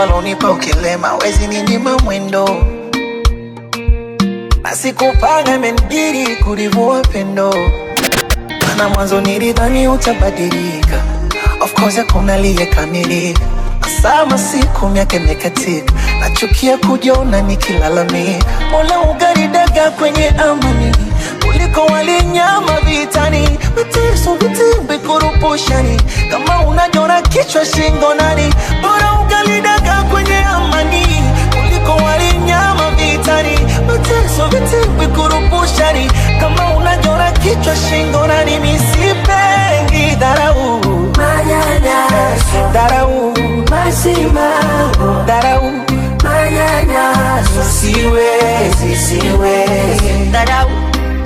walonipa ukilema wezi ninyima mwendo, na sikupanga imenibidi kulivua pendo, maana mwanzo nilidhani utabadilika. Of course hakuna aliyekamilika, sama siku miaka imekatika, nachukia kujiona nikilalamika. Mola ugaridaga kwenye amani kuliko walinyama vitani, mateso vitimbi kurupushani, kama unajona kichwa shingo nani. Bora ugalidaga kwenye amani kuliko walinyama vitani, mateso vitimbi kurupushani, kama unajona kichwa shingo nani. Misipengi dharau, manyanyaso, dharau, masimango, dharau, manyanyaso, siwezi, siwezi, dharau,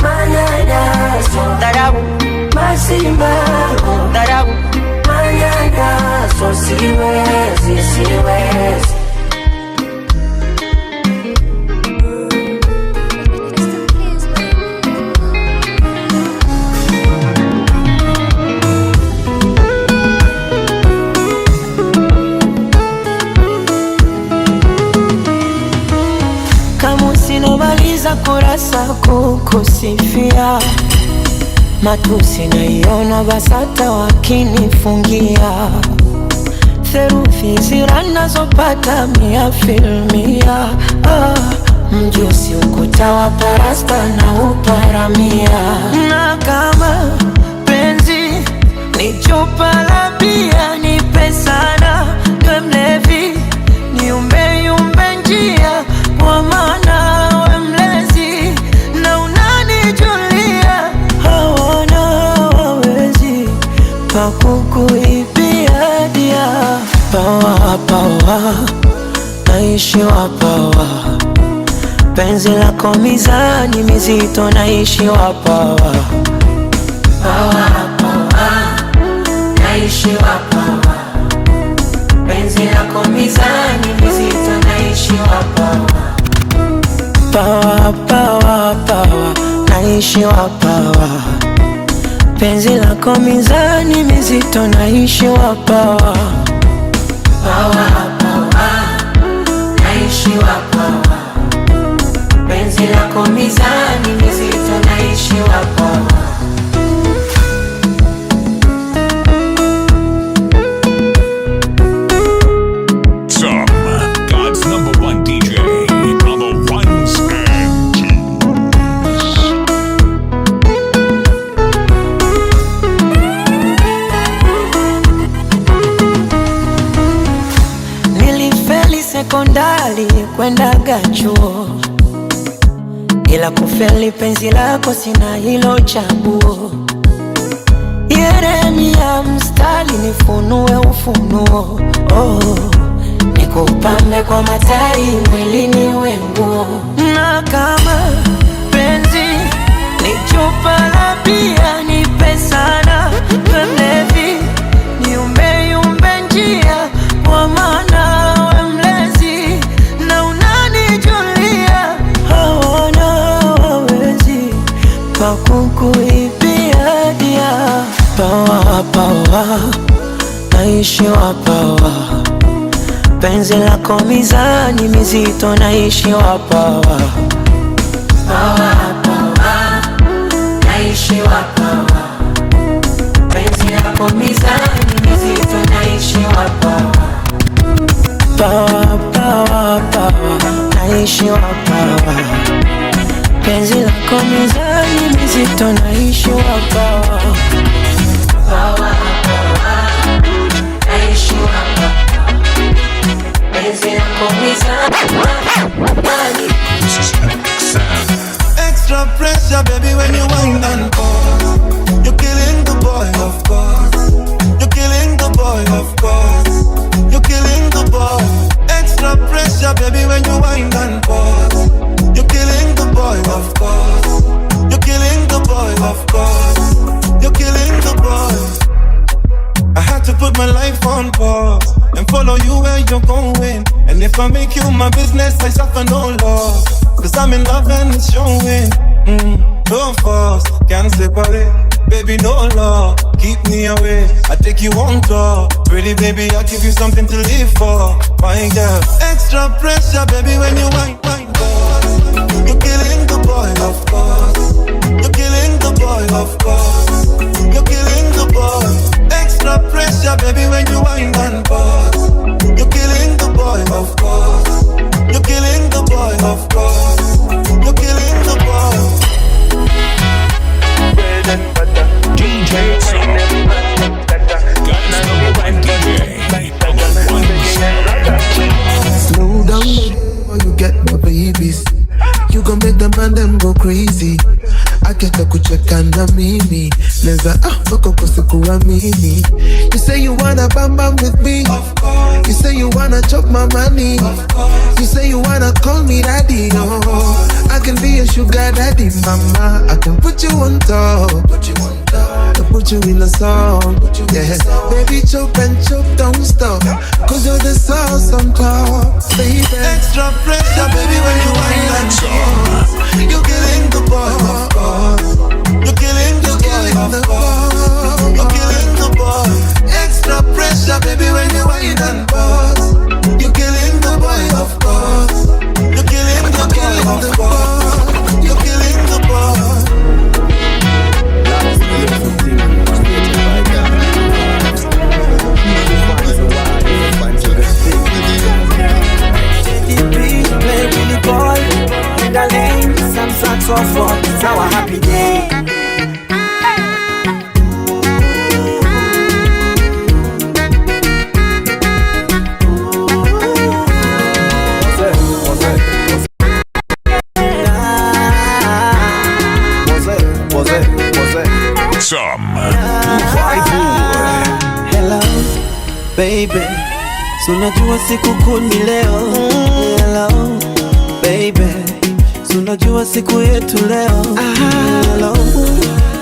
manyanyaso, dharau, masimango, dharau, manyanyaso, siwezi, siwezi. Kurasa kukusifia, matusi naiona BASATA wakinifungia, theruthi zirana zopata 100%. Mjusi ukuta wa parasta na uparamia, na kama penzi ni chupa la bia nipe sana, niwe mlevi niumbe yumbe njia, kwa maana kukuibia dia. Pawa, pawa, naishiwa pawa, penzi lako mizani mizito naishiwa pawa. Pawa, pawa, naishiwa pawa, penzi lako mizani mizito naishiwa pawa. Pawa, pawa, pawa, naishiwa pawa, penzi lako mizani mizito naishiwa pawa. Pawa, pawa, naishiwa pawa, penzi lako mizani mizito naishiwa pawa. God's #1 DJ on the ones and twos. Nilifeli sekondari kwendaga chuo, ila kufeli penzi lako sina hilo chaguo. Yeremia mstari nifunue ufunuo, nikupambe kwa matari mwilini wenguo. Na kama penzi ni chupa la bia nipe sana, niwe mlevi niumbe yumbe njia, kwa maana we mlezi na unanijulia. Hawana wawezi pakukuibia dia. Pawa, pawa, naishiwa pawa, penzi lako mizani mizito naishiwa pawa. Pawa, pawa, naishiwa pawa, penzi lako mizani mizito naishiwa pawa. Pawa, pawa, pawa, naishiwa pawa, penzi lako mizani mizito naishiwa pawa. Pawa, pawa, naishiwa pawa, penzi lako mizani. This is Epic Sound. Extra pressure, baby, when you wind and pause. You're killing the boy, of course. You're killing the boy, of course. You're killing the boy. Extra pressure, baby, when you wind and pause. You're killing the boy, of course. You're killing the boy, of course. You're killing the boy. I had to put my life on pause and follow you where you're going. And if I make you my business, I suffer no loss. Cause I'm in love and it's showing. Don't force, can't separate. baby, no law. Keep me away, I take you on tour. Pretty baby, I'll give you something to live for. My girl, extra pressure, baby, when you whine, boss. You're killing the boy, of course. You're killing the boy, of course. You're killing the boy. Extra pressure, baby, when you whine, boss. You're killing the boy, of course. You're killing the boy, of course. You're killing the boy. DJ Sam. Guys, number one DJ on the ones. Slow down, or you get my babies. You gon' make the man them go crazy. Aketa kucheka na mimi neza foko kusikuwa mimi. You say you wanna bam bam with me. You say you wanna chop my money. You say you wanna call me daddy. Oh, I can be a sugar daddy, mama. I can put you on top. To put you in a song. Yeah, baby, chop and chop, don't stop. Cause you're the sauce on top, baby. Extra pressure, baby, when you whine and talk. You're killing the boy, of course. You're killing the boy, of course. You're killing the boy. Extra pressure, baby, when you whine and boss. You're killing the boy, of course. You're killing the boy, of course. You're killing the boy. That's the beautiful thing, created by God. Find a good thing. Play really ball in the lane. Some saxophone, it's our happy day. Some Hello, baby. So unajua siku kuu ni leo. Hello, baby. So unajua siku yetu leo. Hello,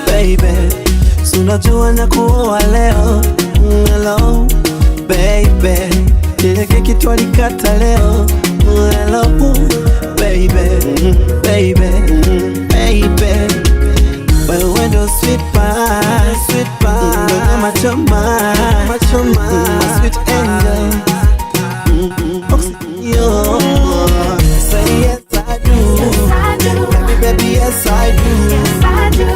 baby. So unajua na kuoa leo. Hello, baby. Ile keki twalikata leo. Hello, baby, baby, baby. Wewe ndo sweet pie, sweet pie. Machoma, machoma, sweet angel. Yo, say yes I do. Yes I do. Baby, baby, yes I do. Yes I do.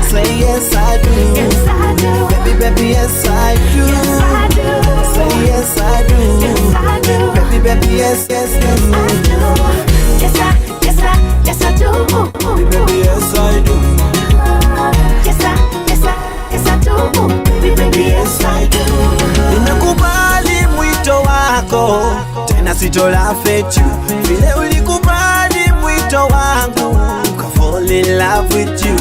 Say yes I do. Yes I do. Baby, baby, yes I do. Yes I do. Say yes I do. Yes I do. Baby, baby, yes, yes, yes I do. Yes I, yes I, yes I do. Baby, baby, yes I do. Yes I, yes I, yes I do. Baby, baby, yes I do. Nimekubali mwito wako, tena sitola fetu. Vile ulikubali mwito wangu, ka fall in love with you.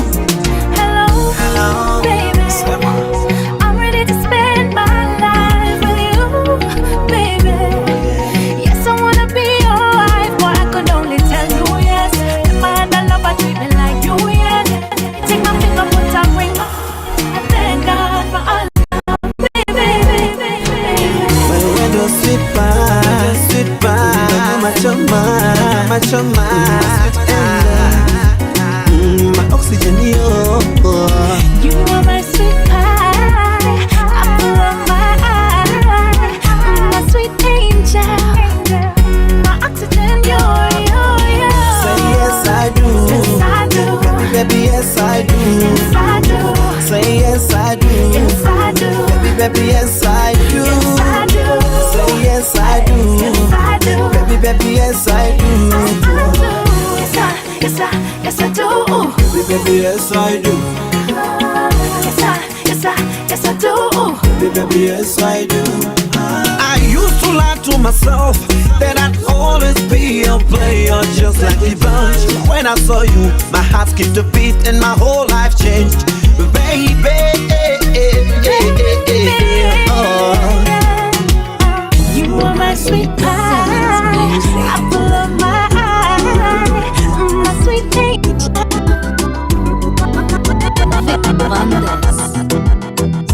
Hello, Hello, baby. I'm ready to spend my life with you, baby. Yes, I wanna be your wife, but I could only tell you yes. The man I love, I treat me like you, yes. Take my finger, put a ring on. I thank God for all love, baby, baby. Wewe ndo sweet pie, sweet pie. Machoma, machoma, sweet angel. My oxygen, yo. You are my sweet pie, apple of my eye, my sweet angel, my oxygen, you're. Say yes I do. Yes I do. Baby, baby, yes I do. Yes I do. Say yes I do. Yes I do. Baby, baby, yes I do. Yes I do. Say yes I do. Yes I do. Baby, baby, yes I do. Yes I, yes I, yes I do. Baby, baby, yes I do. Yes I, yes I, yes I do. Baby, baby, yes I do. I used to lie to myself that I'd always be a player just like the bunch. When I saw you, my heart skipped a beat and my whole life changed. Baby, oh. You are my sweet pie, apple of my eye, my sweet angel.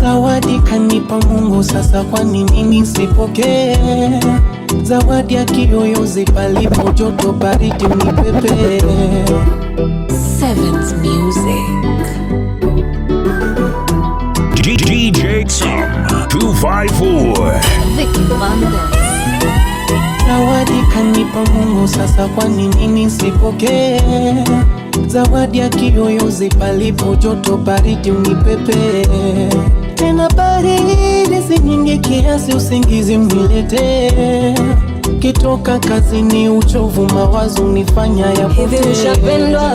Zawadi kanipa Mungu, sasa kwa nini nisipokee? Zawadi ya kiyoyozi palipo joto baridi unipepe. Sevens Music. DJ Some 254 Vicky Bandes. Zawadi kanipa Mungu, sasa kwa nini nisipokee? Zawadi ya kiyoyozi, palipo joto baridi unipepe. Tena baridi si nyingi kiasi usingizi mnilete. Kitoka kazini uchovu mawazo nifanya yapote. Hivi ushapendwa?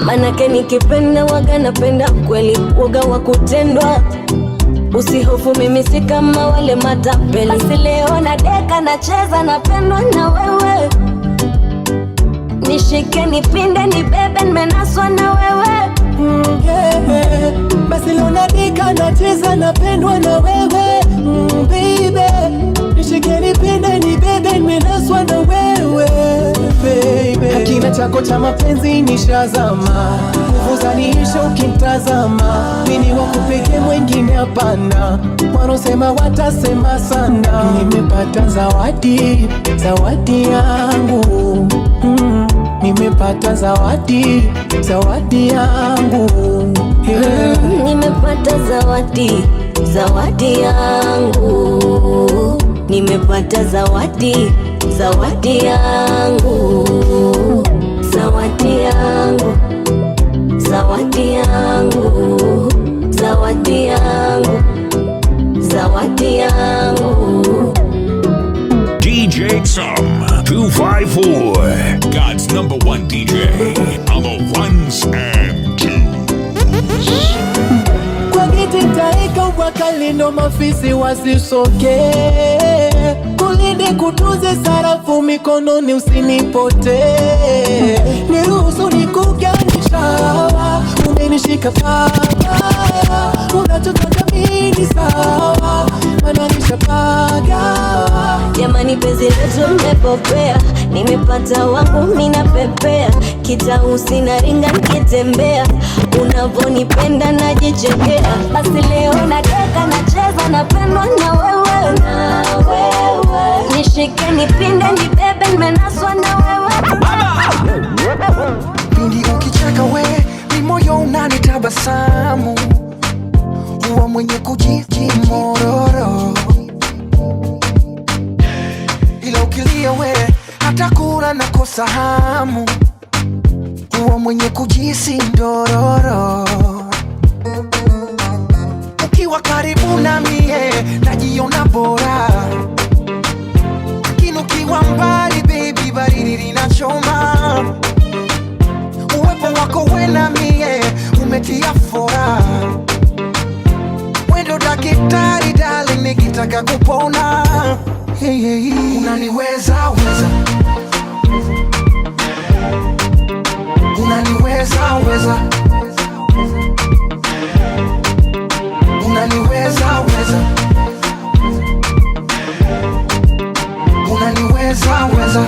Manake nikipenda waga napenda kweli, waga wa kutendwa. Usihofu mimi si kama wale matapeli. Basi leo na deka nacheza napendwa na wewe. Nishike nipinde nibebe nimenaswa na wewe. Yeah. Basi leo na deka nacheza napendwa na wewe. Baby, nishike nipinde nibebe nimenaswa na wewe. Baby, hakina chako cha mapenzi nishazama, nguvu zaniisha ukimtazama. Mimi wako pekee mwingine hapana, wanaosema watasema sana. Nimepata zawadi, zawadi yangu. Nimepata zawadi, zawadi yangu. Yeah. Nimepata zawadi, zawadi yangu. Nimepata zawadi, zawadi yangu. Zawadi yangu, zawadi yangu. Zawadi yangu, zawadi yangu. DJ Some 254, God's #1 DJ on the ones and twos. Kwa giti taika wakalindo mafisi wasisoke. Kulinde kutunze sarafu mikononi usinipote. Niruhusu nikuganisha, umenishika pabaya. Unachotaka mimi sawa, mananisha pagawa. Jamani penzi letu mmepopea, nimepata wangu mina pepea. Kitausi na ringa nikitembea, unavonipenda najichekea. Basi leo na deka nacheza napendwa na wewe. Na wewe nishike nipinde nibebe nimenaswa na wewe. Pindi ukicheka we, ni moyo unanitabasamu. Huwa mwenye kujiji mororo. Ila ukilia we, hata kula nakosa hamu. Huwa mwenye kujisi ndororo. Ukiwa karibu na mie, najiona bora. Lakini ukiwa mbali baby, baridi linachoma. Uwepo wako we na mie, umetia fora. Wendo dakitari darling, nikitaka kupona. Hey, hey, hey. Unaniweza weza, unaniweza weza, unaniweza weza, unaniweza weza.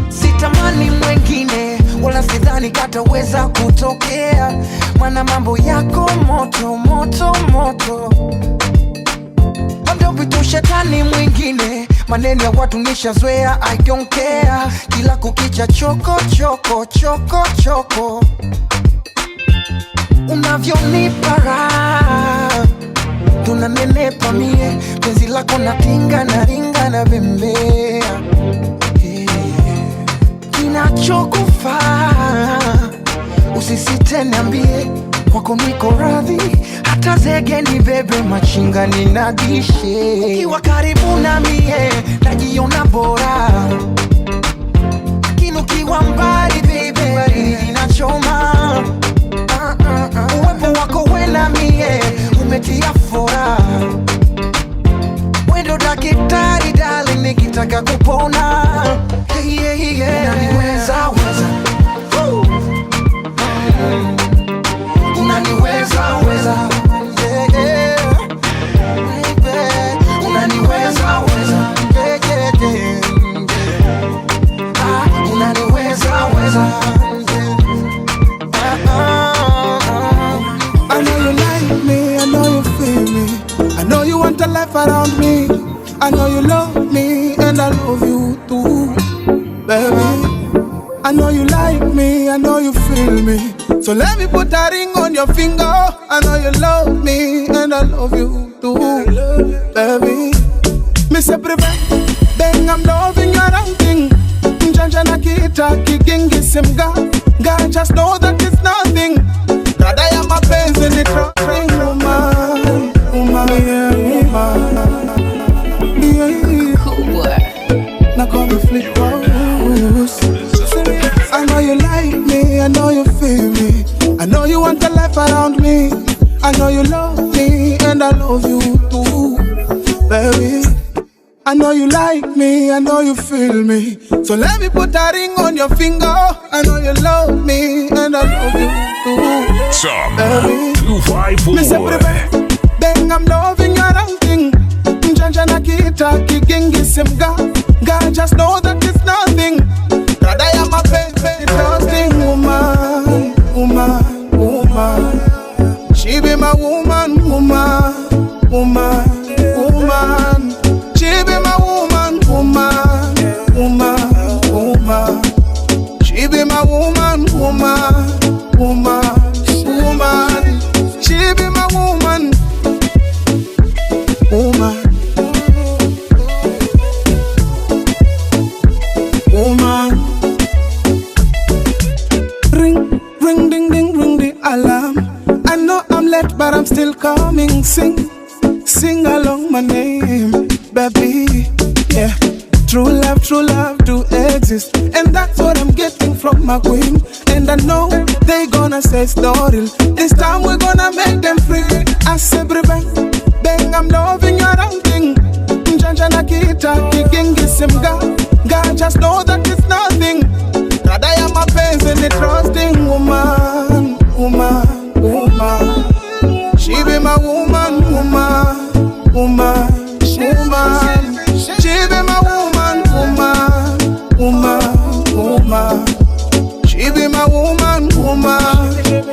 Sitamani mwengine wala sidhani kataweza kutokea, mana mambo yako moto moto moto. Ndio vitu shetani mwingine, maneno ya watu nishazoea, I don't care. Kila kukicha choko choko choko choko. Unavyonipa raha, tunanenepa mie. Penzi lako natinga na ringa na bembea. Kinachokufaa usisite niambie, kwako niko radhi. Hata zege ni bebe machinga ninadishe. Ukiwa karibu na mie, najiona bora. Lakini ukiwa mbali baby, baridi inachoma. Uwepo wako we na mie, umetia fora. Wendo dakitari darling, nikitaka kupona. Hey, hey, yeah. Unaniweza weza, unaniweza weza, yeah, yeah. Baby, unaniweza weza, yeah, yeah, yeah. life around me. I know you love me and I love you too, baby. I know you like me, I know you feel me. So let me put a ring on your finger. I know you love me and I love you too, baby. Me say prevent, then I'm loving your outing. Janja na kita kigingi simga. God just know that it's nothing. That I am a pains in the train, woman, woman, yeah, woman, yeah. Cool boy. Now come and flip those. I know you like me, I know you feel me. I know you want a life around me. I know you love me and I love you too, baby. I know you like me, I know you feel me. So let me put a ring on your finger. I know you love me and I love you too, Some baby. 254. Me say prevent, then I'm loving your outing. Janja na kita kigingi simga. God just know that it's nothing. That I am a baby trusting woman, woman, woman. She be my woman, woman, woman, woman. She be my woman, woman, woman, woman. She be my woman, woman, woman, woman. She be my woman, woman, woman. Ring, ring, ding, ding, ring the alarm. I know I'm late, but I'm still coming. Sing, sing along my name, baby. Yeah, true love do exist, and that's what I'm getting from my queen. And I know they gonna say story. This time we're gonna make them free. I say bang, bang, I'm loving your outing. Janja na kita kigingi simga. God just know that it's nothing. That I am a pains in the trusting woman, woman, woman. She be my woman, woman, woman, woman. She be my woman, woman, woman, woman. She be my woman, woman,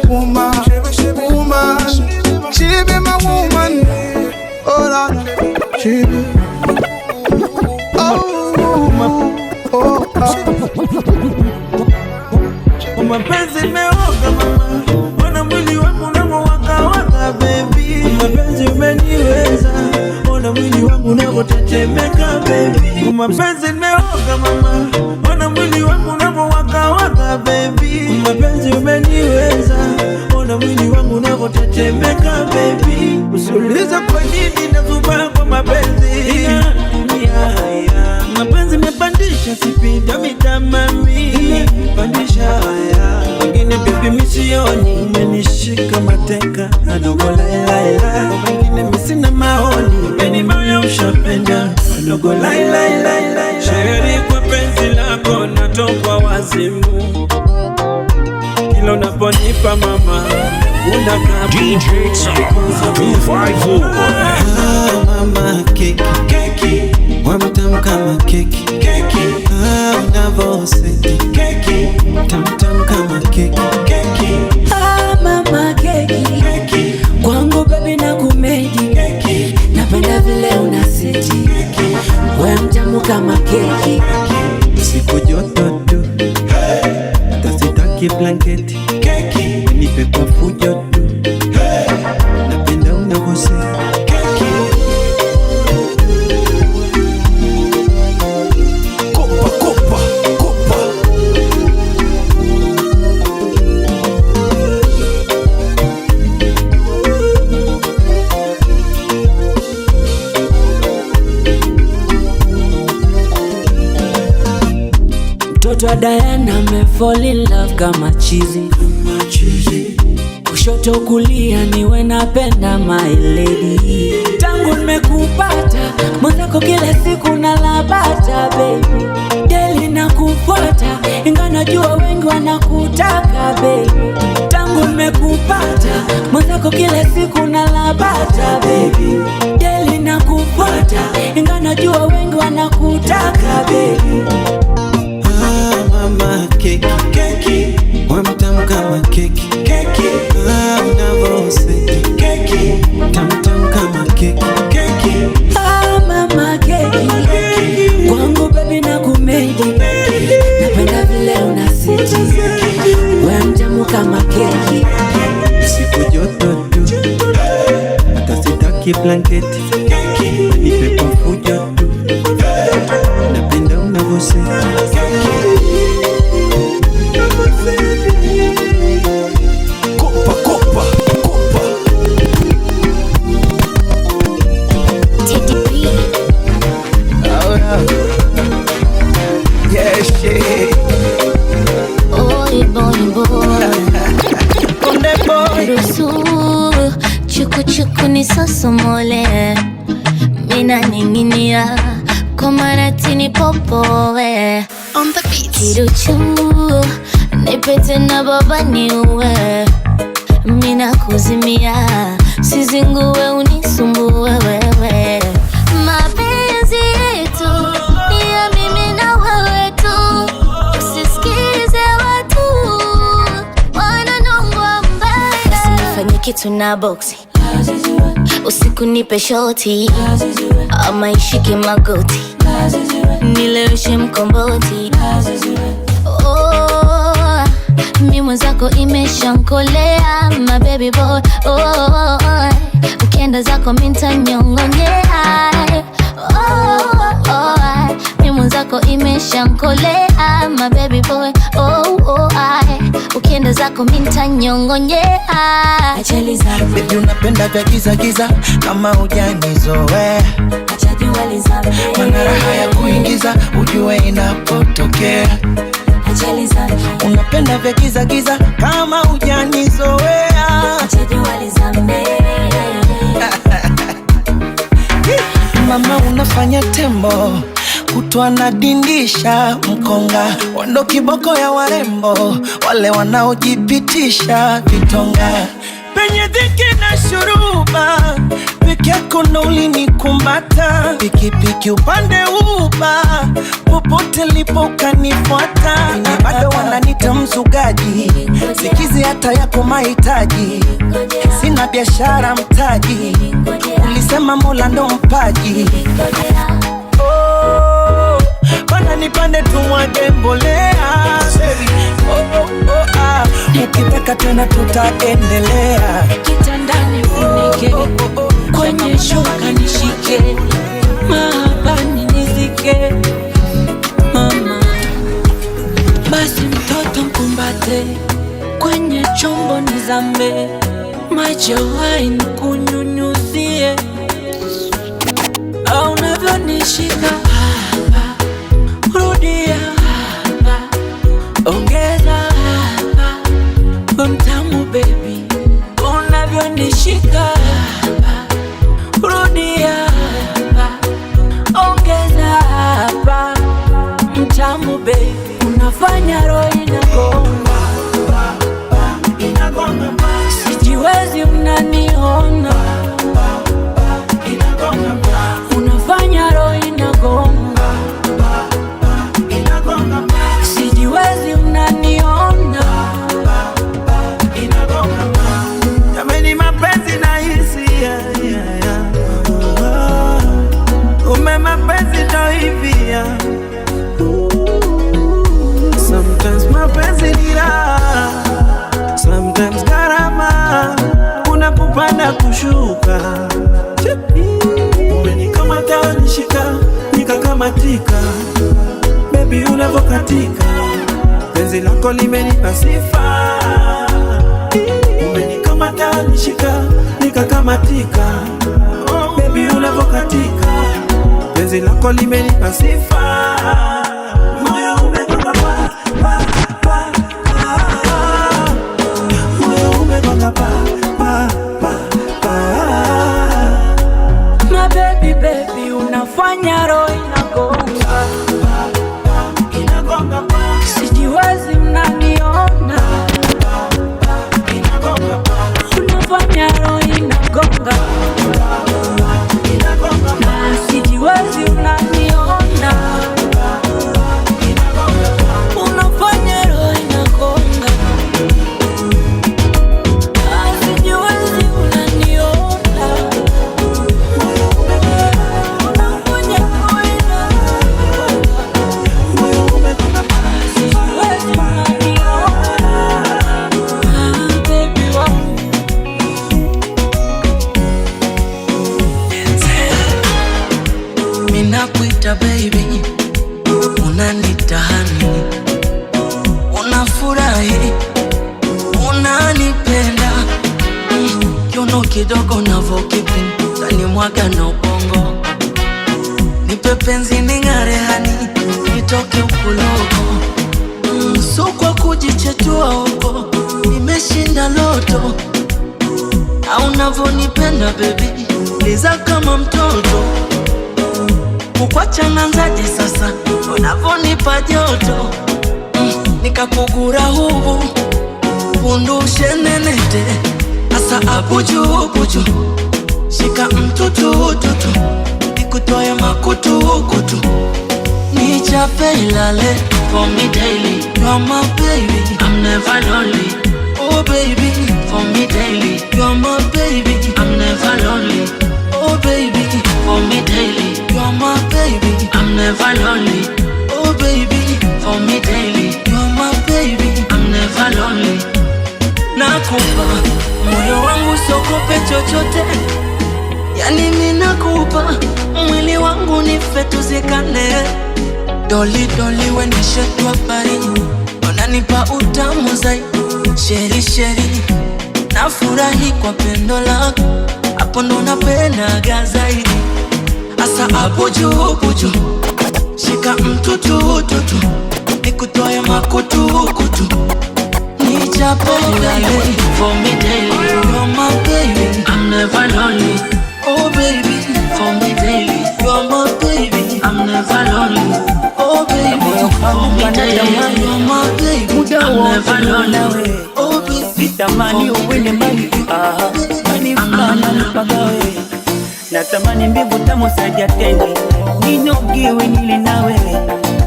woman, woman. She be my woman. Oh Lord, she be. Mapenzi meoga mama, ona mwili wangu unavyo waka waka baby. Mapenzi umeniweza, ona mwili wangu unavyo tetemeka baby. Mapenzi meoga mama, ona mwili wangu unavyo waka waka baby. Mapenzi umeniweza, ona mwili wangu unavyo tetemeka baby. Usiulize kwa nini nazuba kwa mapenzi. Mapenzi mepandisha sipinda mitamami. Pandisha haya wengine baby misioni. Umenishika mateka adogo laila. Wengine misina maoni. Meni moyo ushapenda adogo laila. Sheri kwa penzi lako natokwa wazimu. Kila unaponipa mama unakaa DJ Some 254. mama keki keki wamtam kama keki keki unavoseti keki tamtam kama keki keki mama keki keki kwangu baby na kumedi keki napenda vile unaseti we mtamu kama keki siku joto tu hata sitaki blanketi keki nipe kwa fujo tu napenda unavoseti mtoto wa Diana me fall in love kama chizi. Kushoto kulia niwe napenda my lady. Tangu nimekupata mwenzako kila siku nalabata baby. Deli na kufuata inga najua wengi wanakutaka baby. Tangu nimekupata mwenzako kila siku nalabata baby. Deli na kufuata inga najua wengi wanakutaka baby. mama keki keki wamtam kama keki keki unavoseti keki tamtam kama keki keki kiblanketi, nipe kwa fujo tu, napenda unavyosema. Kopa, kopa, kopa. TTP. Oh, yeah, shit. Boy, boy, boy. Konde boy. Ruhusu chuku chuku nisosomole, mina ninginia kwa maratini popowe. On the beat. Kiruchu nipete na baba niue, mina kuzimia sizingue unisumbue wewe. Mapenzi yetu ni ya mimi na wewe tu, usisikize watu wananongwa mbaya. Usinifanye kitu na boksi, usiku nipe shoti, ama ishike magoti, nileweshe mkomboti. Oh, mi mwenzako imeshankolea, my baby boy. Oh, ukienda zako minta nyongonyea. Oh, mi mwenzako imeshankolea, my baby boy. Oh, ukienda zako minta nyongonyea. Baby unapenda vya giza giza, kama hujanizoea mana raha ya kuingiza, ujue inapotokea. Unapenda vya giza giza, kama hujanizoea. Mama unafanya tembo, kutwa na dindisha mkonga, wando kiboko ya warembo, wale wanaojipitisha vitonga. Penye dhiki na shuruba, peke yako ndo ulinikumbata. Pikipiki upande uba, popote lipo ukanifuata. Bado wananita mzugaji, sikizi hata yako mahitaji. Sina biashara mtaji, ulisema Mola ndo mpaji. Oh, bana nipande tumwage mbolea. Ukitaka tena tutaendelea. Kitandani funike, kwenye shuka nishike, mahabani nizike. Mama, basi mtoto mkumbate, kwenye chombo nizame, maji ya wine kunyunyuzie. Au unavyonishika hapa, rudia hapa, ongeza hapa, mtamu baby. Unavyonishika hapa, rudia hapa, ongeza hapa, mtamu baby. Unafanya roho inagonga, sijiwezi unaniona. Unafanya roho inagonga, sijiwezi unaniona. Jameni mapenzi na hisi, yeah, yeah, yeah. Ume mapenzi ndo hivi, yeah. Sometimes mapenzi ni raha, sometimes gharama, kuna kupanda kushuka. Umenikamata nishika, nikakamatika. Baby unavokatika, penzi lako limenipa sifa. Umenikamata nishika, nikakamatika. Baby unavokatika, penzi lako limenipa sifa. Moyo umegonga pa, pa, pa, pa. Moyo umegonga pa, pa, pa, pa. My baby baby, unafanya roho inagonga, Inagonga pa, sijiwezi mnaniona. Unafanya roho inagonga, inagonga pa. sijiwezi mnaniona. kidogo navokipin tani mwaga na ubongo. Nipe penzi ning'are hani nitoke ukuloko. So kwa kujichetua huko nimeshinda loto. Au unavonipenda baby liza kama mtoto. Kukwacha nanzaje sasa unavonipa joto. Nikakugura hubu pundushe nenete. Asa abuju buju shika mtutu nikutoe makutu. Nichape ilale for me daily. You're my baby, I'm never lonely. Oh baby, for me daily. You're my baby, I'm never lonely. Oh baby, for me daily. You're my baby, I'm never lonely. Oh baby, for me daily. You're my baby, I'm never lonely. Nakupa moyo wangu sokope chochote. Yani ninakupa mwili wangu nife tuzikane. Doli doli wenishetwa pari unanipa utamu zai. Sheri sheri nafurahi kwa pendo lako. Hapo ndo napendaga zaidi. Asa abuju buju shika mtutu nikutoe makutu. Nichape ilale for me daily. You're my baby, I'm never lonely. Oh baby, for me daily. You're my baby, I'm never lonely. Oh baby, for me daily. You're my baby, I'm never lonely. Oh baby, sitamani uwene mbali. Mani mkana mpagawe. Natamani mbivu tamu saja tende. Ninogiwe nili nawe.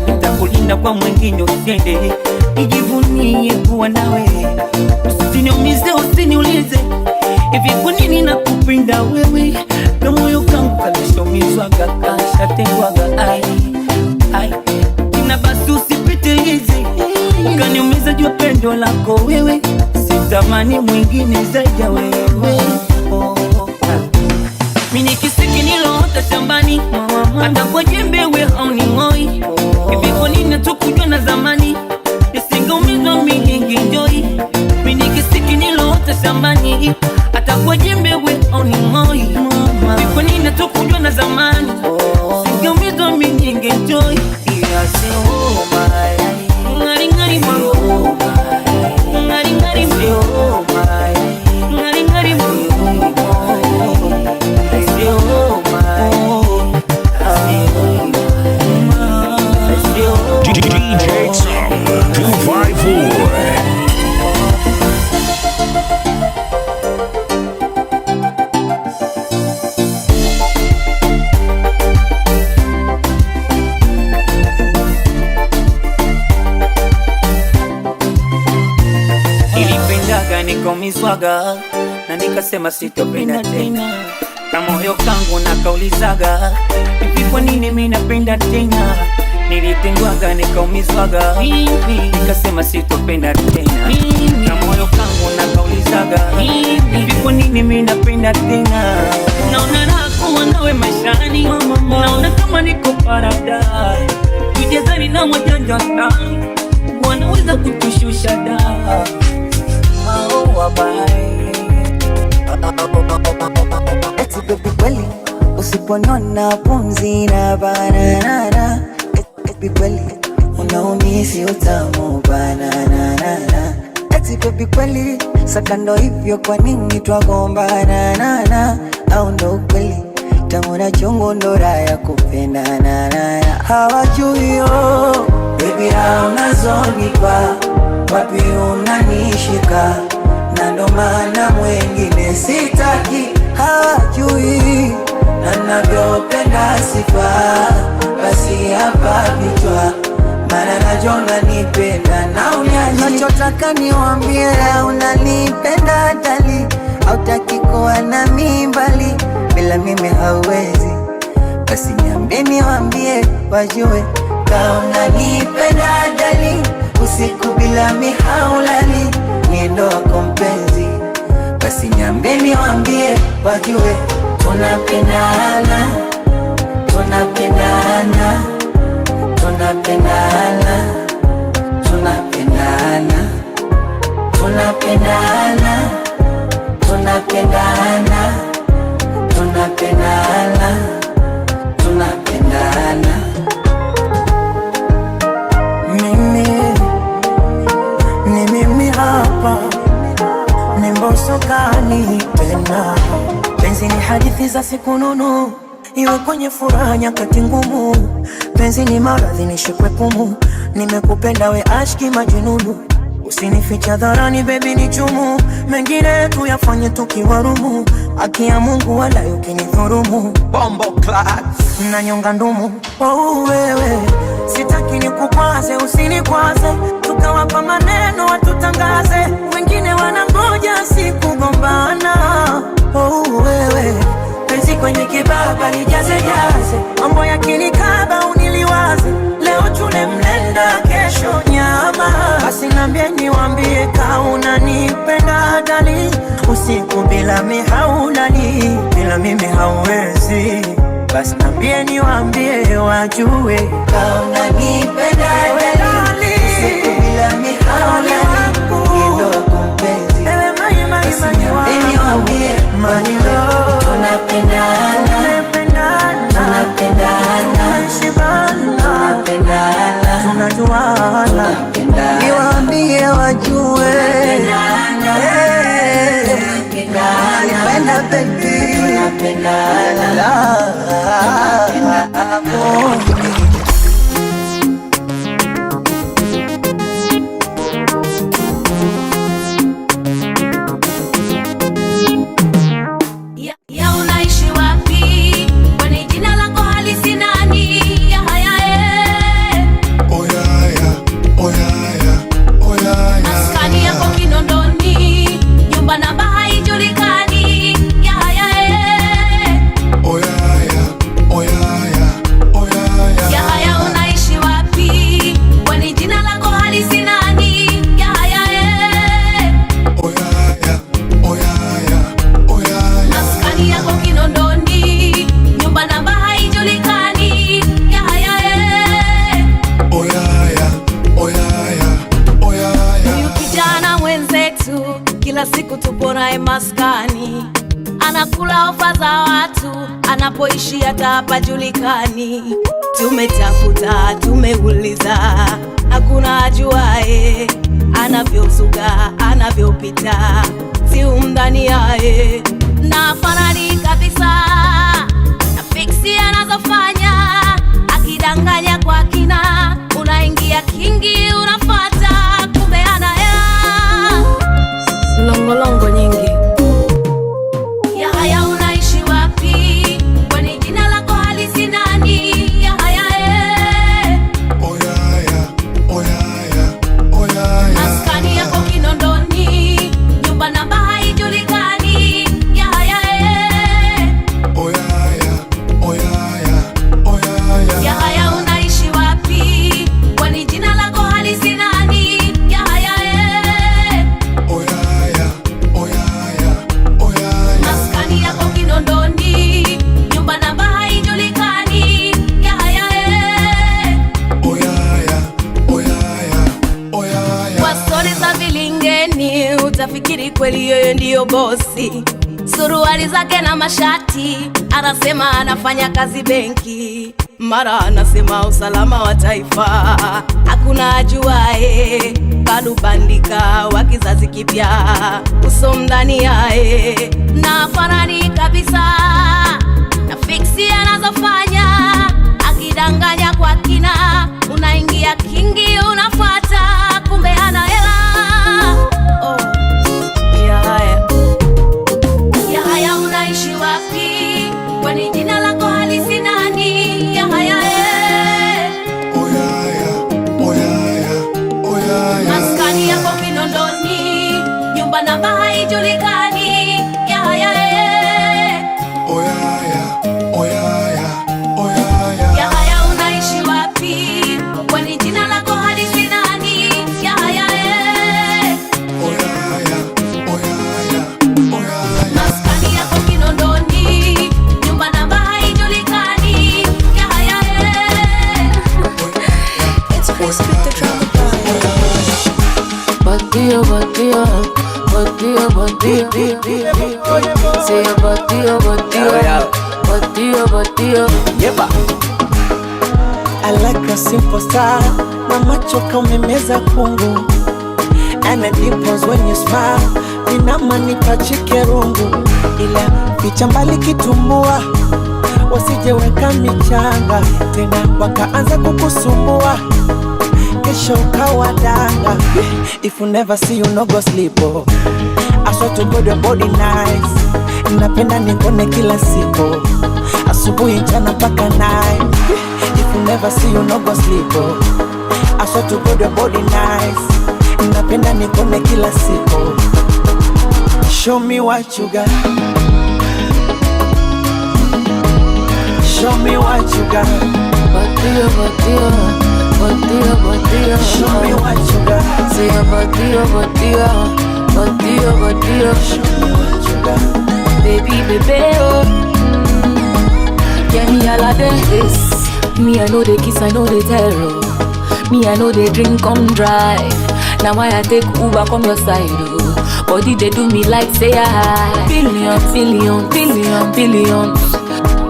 Nitakulinda kwa mwengine usende. Nijivunie kuwa nawe. Usiniumize usiniulize hivi kwa nini nakupenda wewe. Na moyo kangu kalishomizwaga kashatengwaga. Ai kina basi usipitilize ukaniumiza jua pendo lako wewe. Sitamani mwingine zaidi ya wewe. Mini kisiki niloota shambani hata kwa jembe we hauning'oi. Hivi kwa nini hatukujua na zamani nisingeumizwa mimi ningejoy. Mini kisiki niloota shambani hata kwa jembe we hauning'oi. Hivi kwa nini hatukujua na zamani nisingeumizwa mimi ningejoy. Ngari ngari mwangu ngari ngari mwangu ngari ngari mwangu. DJ Sam 254. Nilipendaga nikomizwaga na nikasema sitopenda tena. Na moyo kangu nakaulizaga hivi kwa nini mimi napenda tena. Nilitendwaga nikaumizwaga nikasema sitopenda tena. Na moyo kangu nakaulizaga hivi kwa nini mimi napenda tena. Naona nakuwa nawe maishani. Naona kama niko paradise. Tujezani na wajanja sana wanaweza kutushusha da. Eti baby kweli usiponona pumzi na banana. Eti kweli unaumisi utamu banana. Eti baby kweli sakando hivyo kwa nini twagombana. Au ndo kweli tamu na chungu ndo raya kupendana. Hawajui yo baby unazonipa wapi unanishika. Na ndo maana mwengine sitaki. Hawajui na navyopenda sifa. Basi hapa vichwa maana najona nipenda na unyaji. Nachotaka niwambie unanipenda dali. Hautaki kuwa na mimbali bila mimi hauwezi. Basi niambie niwambie wajue ka unanipenda dali. Usiku bila mihaulali niendo wako mpenzi. Basi niambie niwambie wajue tunapendana. Tunapendana. Tunapendana. Tunapendana. Tunapendana. Tunapendana. unanipenda. Penzi ni hadithi za siku nunu, iwe kwenye furaha nyakati ngumu. Penzi ni maradhi nishikwe pumu, nimekupenda we ashki majununu. Usinificha dharani baby ni chumu, mengine tuyafanye tukiwarumu. Haki ya Mungu wala ukinidhurumu, bombo clad na nyonga ndumu. Oh wewe, sitaki nikukwaze usinikwaze, tukawapa maneno watutangaze, wengine wanangoja sikugombana. Oh wewe, penzi kwenye kibaba lijaze jaze, mambo ya kinikaba uniliwaze, leo tule mlenda kesho nyama. Basi nambie niwambie ka unanipenda dali, usiku bila mihaulali, bila mimi hauwezi. Basi nambie niwambie wajue ka unanipenda dali, usiku bila mihaulali, ndo kumpenzi. Basi nambie niwambie manilo, tunapendana, tunapendana, tunajuana, niwaambie wajue tunapenda baby, tunapendana. Ya unaishi wapi? Kwani jina lako halisi nani? Ya haya maskani yako Kinondoni, nyumba namba haijulikani. Ya haya ya haya unaishi wapi? Kwani jina lako halisi nani? Ya haya maskani yako Kinondoni, nyumba namba haijulikani. Ya haya huyu kijana mwenzetu kila siku tupo naye maskani, anakula ofa za watu, anapoishi hata hapajulikani. Tumetafuta, tumeuliza, hakuna ajuae anavyozuga, anavyopita, si umdhani yae na fanani kabisa na fiksi anazofanya, akidanganya kwa kina, unaingia kingi unafata, kumbe ana hela longolongo nyingi. Ya haya unaishi wapi? Kwani jina lako halisi nani? Ya haya maskani yako Kinondoni, nyumba namba haijulikani. Ya haya ya haya unaishi wapi? Kwani jina lako halisi nani? Ya haya maskani yako Kinondoni, nyumba namba haijulikani. Ya haya kwa stori za vilingeni utafikiri kweli yeye ndiyo bosi. Suruali zake na mashati, anasema anafanya kazi benki, mara anasema usalama wa taifa. Hakuna ajuae, bado bandika wa kizazi kipya, uso mdani yae na fanani kabisa na fiksi anazofanya, akidanganya kwa kina, unaingia kingi unafuata, kumbe ana hela. Ya haya unaishi wapi? Kwani jina lako halisi nani? Ya haya maskani yako Kinondoni, nyumba namba haijulikani. Ya haya ya haya unaishi wapi? Kwani jina lako halisi nani? Ya haya maskani yako Kinondoni, nyumba namba haijulikani. Ya haya Batia, batia, batia, batia, say batia, batia, batia, batia. Yeba. I like a simple style, na macho kama umemeza kungu, and the dimples when you smile, inama nipachike rungu, ila ficha mbali kitumbua, wasijeweka michanga tena wakaanza kukusumbua, kesho ukawa danga. If you never see you no go sleep, oh. I swear to God your body nice, napenda nikone kila siku, asubuhi mchana mpaka night. If you never see you no go sleep, oh. I swear to God your body nice, napenda nikone kila siku. Show me what you got, show me what you got. Batia, batia, batia, batia. Show me what you got. Say batia, batia, batia, batia. Show me what you got. Baby, baby, oh. Get me all of this. Me, I know the kiss, I know the terror. Me, I know the drink, come drive. Now I take Uber, come your side, oh. Body, they do me like say I billion, billion, billion, billions.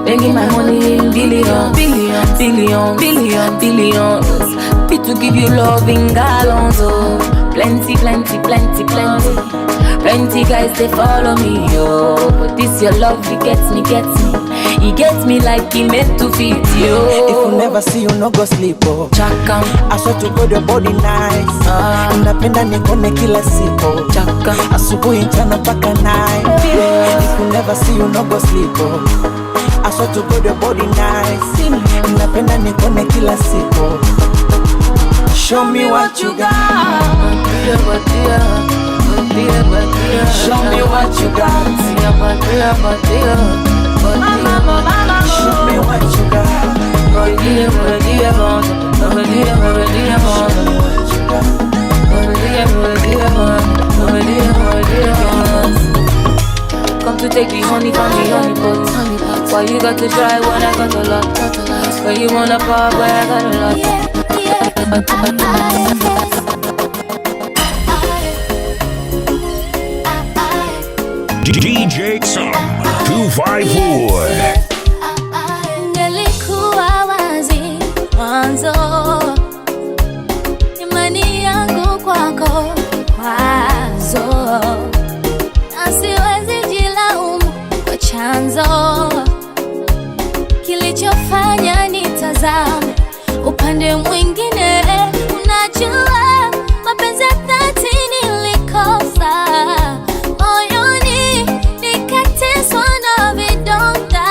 Begging my money in billions, billions, billions, billions, billions. Fit to give you love in gallons, oh. Plenty, plenty, plenty, plenty. Plenty guys, they follow me, oh. But this your love, it gets me, gets me. He gets me like he meant to fit you. If you never see you no go sleep, oh. Chaka, I swear to God your body nice, napenda nikone kila siku. Chaka, asubuhi mchana mpaka night. If you never see you no go sleep, oh. I swear to God your body nice, napenda nikone kila siku. Show me what you got. batia, batia, batia, batia. Show me what you got. Batia, batia, batia, batia. Show me what you got. Batia, batia, batia, batia, batia. Come to take the honey from the honey pot. Why you got to try when I got a lot? Where you wanna pop where I got a lot? DJ Sam 254. Ngelikuwa wazi mwanzo, imani yangu kwako kwazo, na siwezi jilaumu kwa chanzo kilichofanya nitazame upande mwingine. Unajua mapenzi ya dhati nilikosa, moyoni nikateswa na vidonda.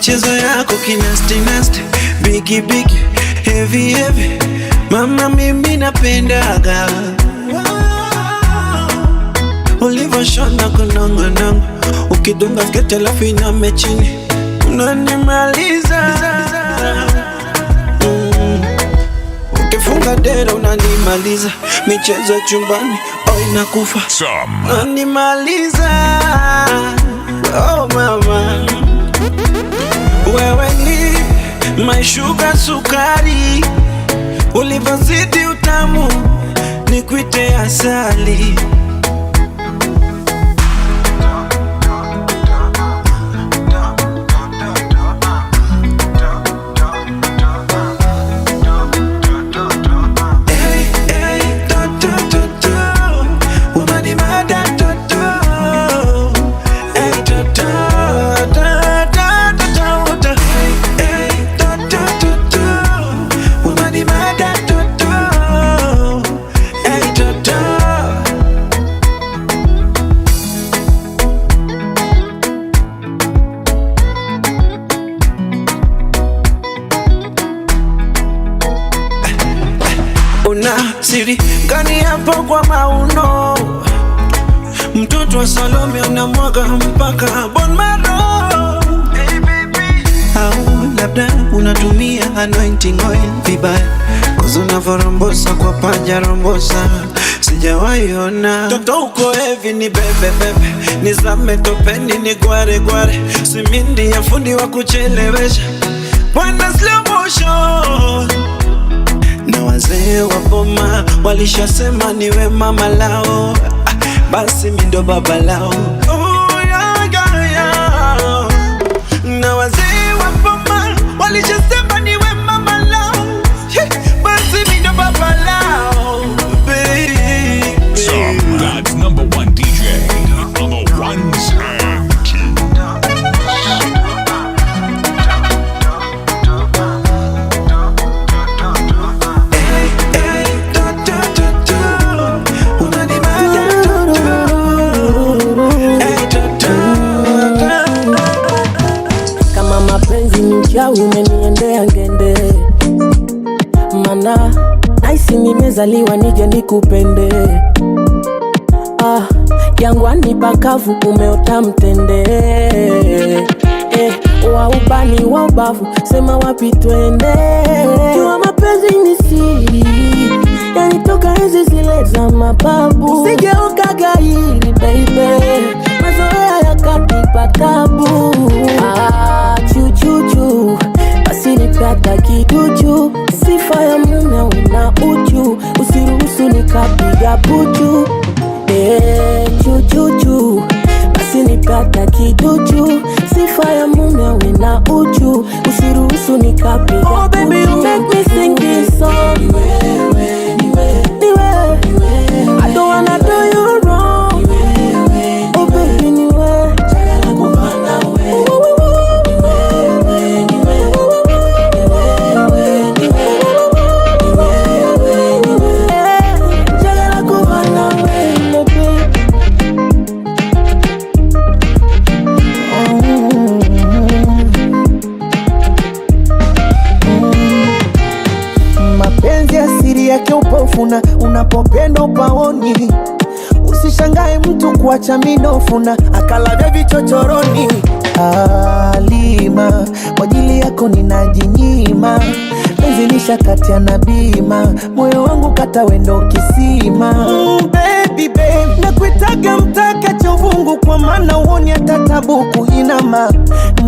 michezo yako kinasti nasti, bigi bigi, heavy heavy, mama mimi napendaga ulivyoshona kunongonongo, ukidunga sketi alafu iname chini, unanimaliza ukifunga dera unanimaliza, michezo chumbani inakufa, unanimaliza. Oh mama, wewe ni my sugar sukari, ulivyozidi utamu nikuite asali. Una siri gani hapo kwa mauno? Mtoto wa Salome unamwaga mpaka bon maro. Hey baby, au labda unatumia anointing oil vibaya, cause unavorombosa kwa panja rombosa, sijawahi ona. Toto uko heavy ni bebe bebe, nizame topeni ni gware gware, simindi ya fundi wa kuchelewesha, wana slow motion. Na wazee wa boma walishasema niwe mama lao, basi mimi ndo baba lao. Oh, yeah, yeah, yeah. Na wazee wa boma walishasema niwe mama lao, basi mimi ndo baba lao, baby. So that's #1 DJ on the ones and twos. Umeniendea ngende, mana naisi nimezaliwa nije nikupende. Jangwani pakavu umeota mtende, wa ubani wa ubavu sema wapi twende. Jua mapenzi ni siri, yanitoka enzi zile za mababu, sigeuka gairi baby, mazoea yakanipa tabu. Chuchuchu basi nipata kiduchu, sifa ya mume una uchu, usiruhusu nikapiga puchu. Chuchuchu basi nipata kiduchu, sifa ya mume una uchu, usiruhusu nikapiga puchu. Oh baby, you make me sing this song. Niwe, I don't wanna do you wrong. Oh baby, niwe unapopenda upaoni, usishangae mtu kuacha minofuna akalavya vichochoroni. Alima kwa ajili yako ninajinyima, penzi nishakatia na bima, moyo wangu kata wendo kisima. Baby baby, nakuitaga mtaka chovungu, kwa maana uoni hata tabuku inama,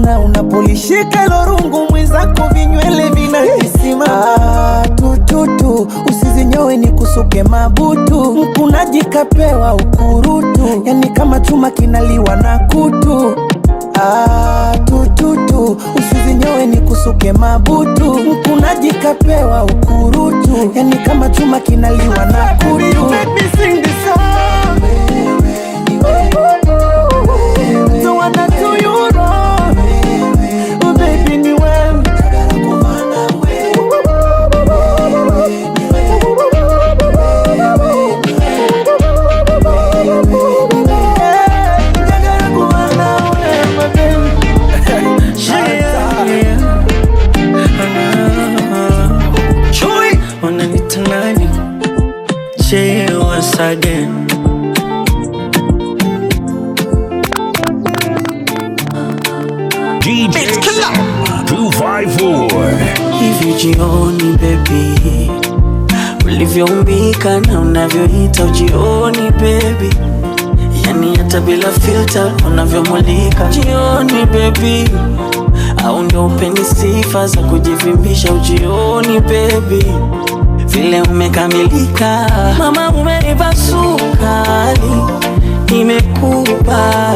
na unapolishika ilo rungu mwenzako vinywele vinajisimama. Tututu usizinyowe ni kusuke mabutu, mkunaji kapewa ukurutu, yani kama chuma kinaliwa na kutu. Tututu usizinyowe ni kusuke mabutu, mkunaji kapewa ukurutu, yani kama chuma kinaliwa na kutu. You make me sing this song. Don't wanna do you wrong. Oh baby, ni wewe. once again. DJ 254. Hivi jioni baby, ulivyoumbika na unavyoita ujioni baby, yani hata bila filter unavyomulika jioni baby, au ndio upeni sifa za kujivimbisha ujioni baby, vile umekamilika mama, umenipa sukari, nimekupa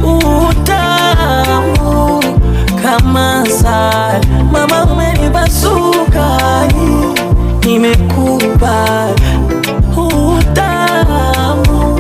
utamu kama sali, mama umenipa sukari, nimekupa utamu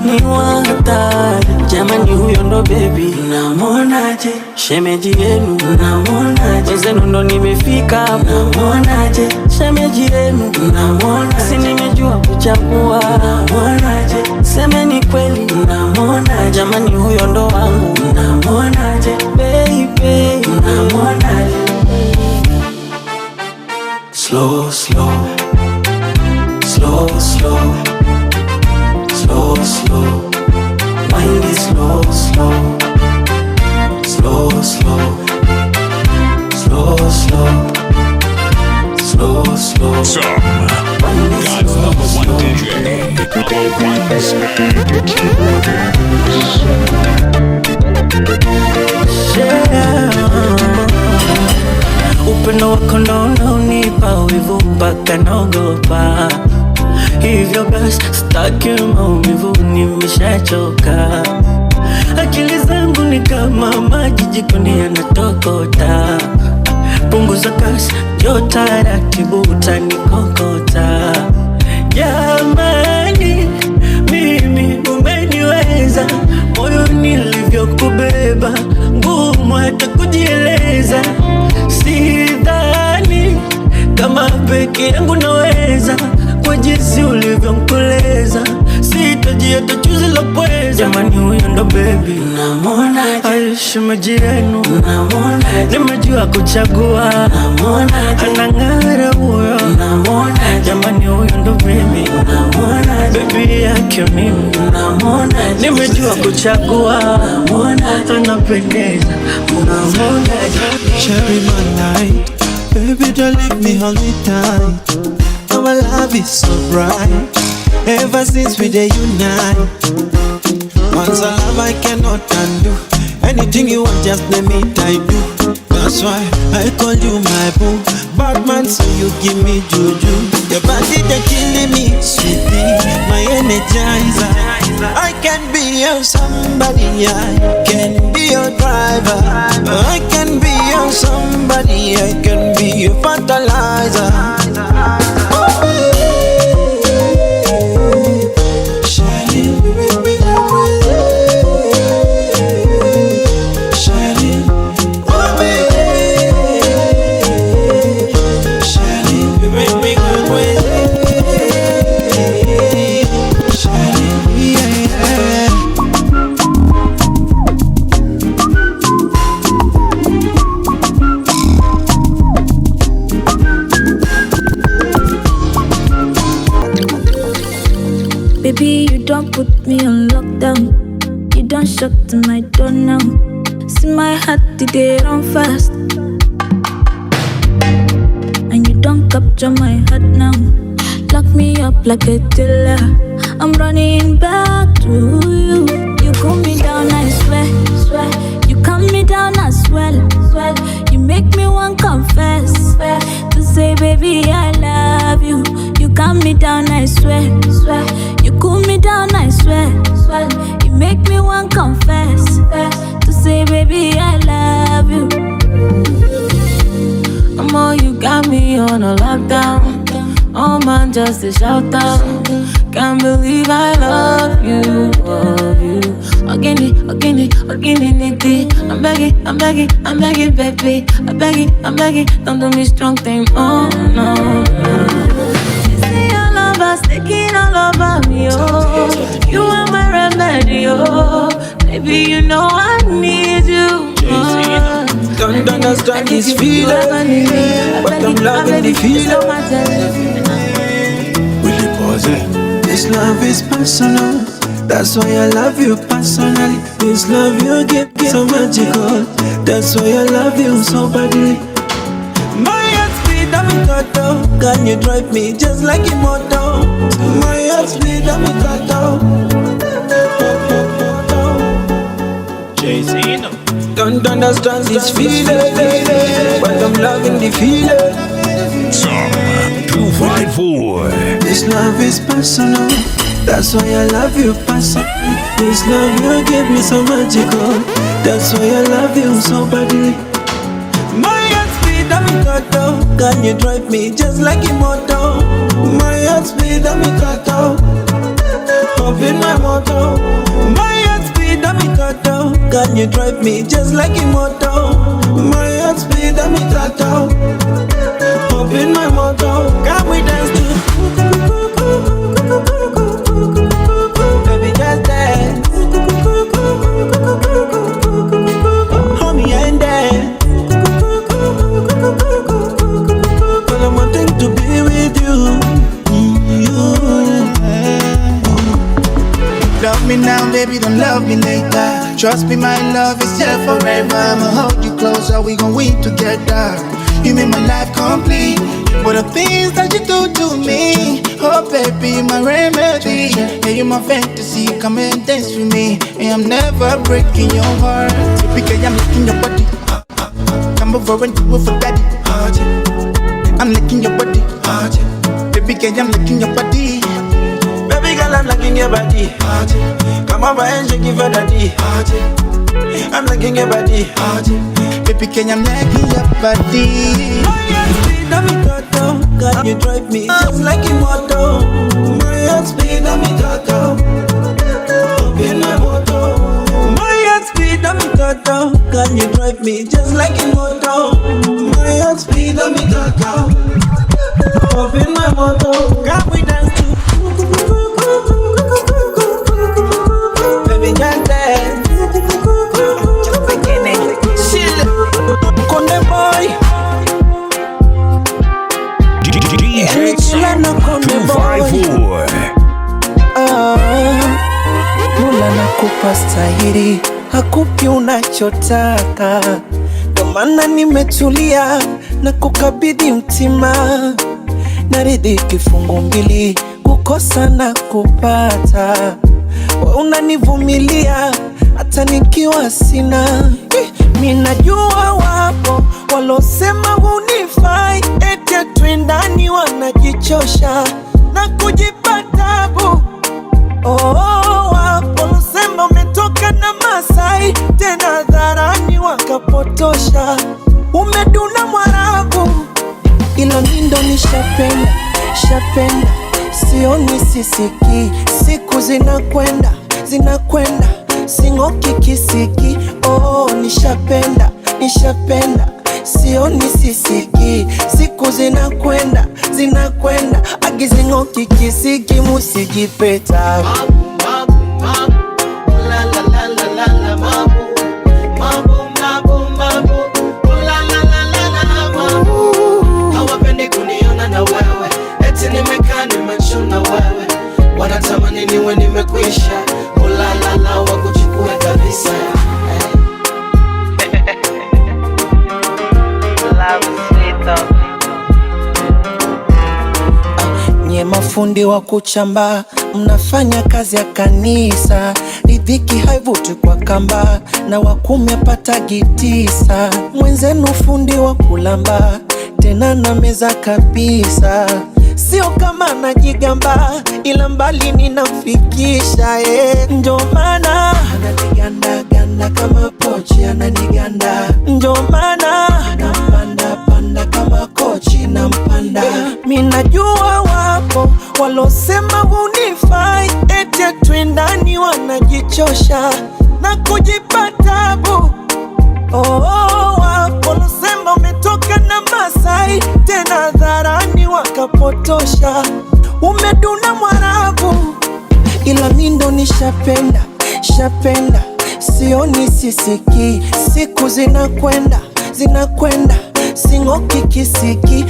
ni watari. Jamani huyo ndo baby, namonaje shemeji yenu, namonaje wezenu ndo nimefika, namonaje shemeji yenu, namonaje si nimejua kuchagua, namonaje semeni kweli, namonaje jamani huyo ndo wangu, namonaje baby, namonaje. Slow, slow, slow, slow, slow, slow. Mind is slow, slow, slow, slow, slow, slow, slow, slow. Some God's number one DJ, Double Ones Upendo wako ndo unaonipa wivu mpaka naogopa, hivyo basi sitaki maumivu, nimeshachoka. Akili zangu ni kama maji jikoni yanatokota, punguza kasi njoo taratibu utanikokota. Jamani mimi umeniweza, moyo nilivyokubeba ngumu hata kujieleza, sidhani kama peke yangu naweza, kwa jinsi ulivyomkoleza sitaji hata chuzi la pweza. Jamani huyo ndo baby, namonaje aishimaji yenu, namonaje nimejua kuchagua, namonaje anang'ara huyo, namonaje jamani huyo ndo baby, namonaje baby yake mimi, namonaje nimejua kuchagua, namonaje anapendeza, namonaje. Cherry my night, baby don't leave me hold me tight. Our love is so bright, ever since we dey unite. Once a love I cannot undo, anything you want just name it I do. That's why I call you my boo, Batman so you give me juju. Your body they killing me, sweetie, my energizer. I can be your somebody, I can be your driver. I can be your somebody, I can be your fertilizer. Baby, you don't put me on lockdown. You don't shut to my door now. See my heart today run fast, and you don't capture my heart now. Lock me up like a dealer. I'm running back to you. You cool me down, I swear, swear. You calm me down, I swear, swear. You make me want confess, swear. To say, baby, I love you. You calm me down, I swear, swear. You cool me down, I swear, swear. You make me want confess, swear. To say, baby, I love you. Mama, you got me on a lockdown. Oh man, just a shout out. Can't believe I love you, love you. Again, nitty. I'm begging, baby. I'm begging, don't do me strong thing, oh no. You say your lover's taking all over me, oh. You are my remedy, oh. Baby, you know I need you, oh. Don't understand this feeling, but I'm loving the feeling. Will you pause it? This love is personal. That's why I love you personally. This love you give so magical. That's why I love you so badly. My heart speed, I'm in total. Can you drive me just like immortal? My heart speed, I'm in total. Jay-Z, no. Don't understand this feeling, but I'm loving the feeling. Some 254. This love is personal. That's why I love you personally. This love you give me so magical. That's why I love you so badly. My heart speed, I'm in total. Can you drive me just like immortal? My heart speed, I'm in total. Up in my motor. My heart speed, I'm in total. Can you drive me just like immortal? My heart speed, I'm in total. Up in my motor. Can we dance to? Baby, just dance. Hold me and dance. All I wanting to be with you. Love me now, baby, don't love me later. Trust me, my love is here forever. I'ma hold you closer, we gon' win together. You make my life complete. What the things that you do to me. Oh baby, my remedy. Yeah, you my fantasy, come and dance with me. And I'm never breaking your heart. Typically I'm licking your body. Come over and do it for daddy. I'm licking your body. Baby girl, I'm licking your body. Baby girl, I'm liking your body. Come over and shake it for daddy. I'm liking your body. Baby girl, I'm liking your body. I'm in total. Can you drive me just like immortal? My heart speed, I'm in total. Up in my motor. My heart speed, I'm in total. Can you drive me just like immortal? My heart speed, I'm in total. Up in my motor. Can we dance to? Baby, just dance. Just beginning. Chill. Conde boy. DJ Sam 254. Mola nakupa stahiri, hakupi unachotaka. Ndo maana nimetulia na kukabidhi mtima. Naridhi kifungu mbili, kukosa na kupata. Wewe unanivumilia hata nikiwa sina. Minajua wapo walosema hunifai, eti twendani wanajichosha na kujipa tabu. Wapo walosema umetoka na Masai, tena dharani wakapotosha. Umeduna Mwarabu, ila mindo nishapenda, shapenda. Sioni sisiki, siku zinakwenda, zinakwenda. Sing'oki kisiki, nishapenda, nishapenda. Sioni sisiki, siku zinakwenda, zinakwenda. Agizing'oki kisiki, musijipeta. Hawapendi kuniona na wewe, eti nimekaa nimechuna wewe. Wanatamani niwe nimekwisha, ulalala wakuchukue kabisa. Nye mafundi wa kuchamba, mnafanya kazi ya kanisa. Ridhiki haivuti kwa kamba, na wakumi apatagi 9. Mwenzenu fundi wa kulamba, tena na meza kabisa. Sio kama najigamba, ila mbali ninamfikisha. Ndio maana ananiganda ganda kama pochi, ananiganda. Ndio maana nampanda panda kama kochi nampanda. Minajua wapo walosema hunifai, eti twendani wanajichosha na kujipa tabu. Wapo walosema umetoka na Masai, tena dharani wakapotosha. Umeduna Mwarabu, ila mindo nishapenda, shapenda. Sioni sisiki, siku zinakwenda, zinakwenda. Sing'oki kisiki,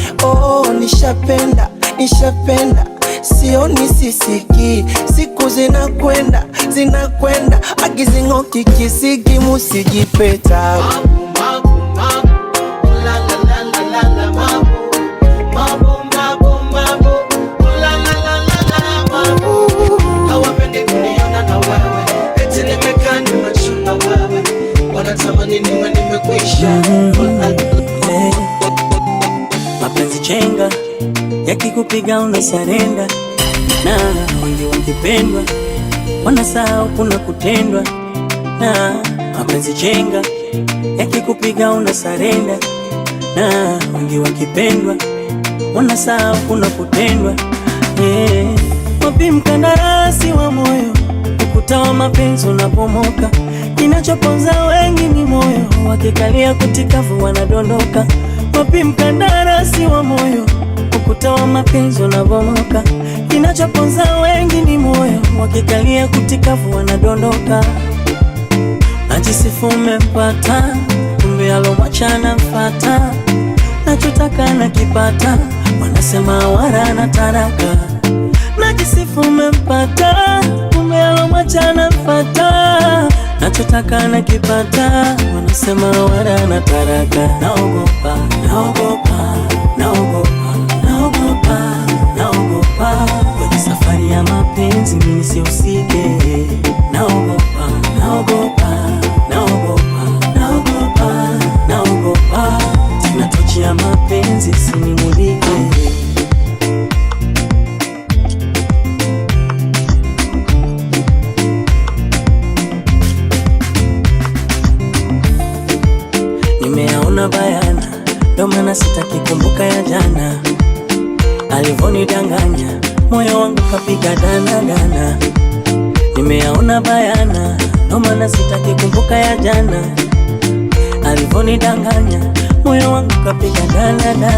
nishapenda, nishapenda. sioni sisiki, siku zinakwenda zinakwenda, akizingo kikisiki musijipeta. Mapenzi chenga yakikupiga unasarenda, na wengi wakipendwa wanasahau kuna kutendwa. Na mapenzi chenga yakikupiga unasarenda, na wengi wakipendwa wanasahau kuna kutendwa. Wapi mkandarasi wa moyo, ukuta wa mapenzi unapomoka, kinachoponza wengi ni moyo, wakikalia kutikavu wanadondoka. Wapi mkandarasi wa moyo, ukuta wa mapenzi unapomoka, kinachoponza wengi ni moyo, wakikalia kutikavu wanadondoka. Najisifu umempata, kumbe alomwachana mfata, nachotaka nakipata, wanasema wala na taraka. Najisifu umempata, kumbe alomwachana mfata, nachotaka nakipata, wanasema wala na taraka. Naogopa, naogopa, naogopa, naogopa, naogopa, kwenye safari ya mapenzi mimi sihusike. Naogopa, naogopa, naogopa, naogopa, naogopa, tena tochi ya mapenzi sinimulike. Nimeyaona bayana, ndo maana sitaki kumbuka ya jana, alivonidanganya moyo wangu kapiga dana dana. Nimeyaona bayana, ndo maana sitaki kumbuka ya jana, alivonidanganya moyo wangu kapiga dana dana.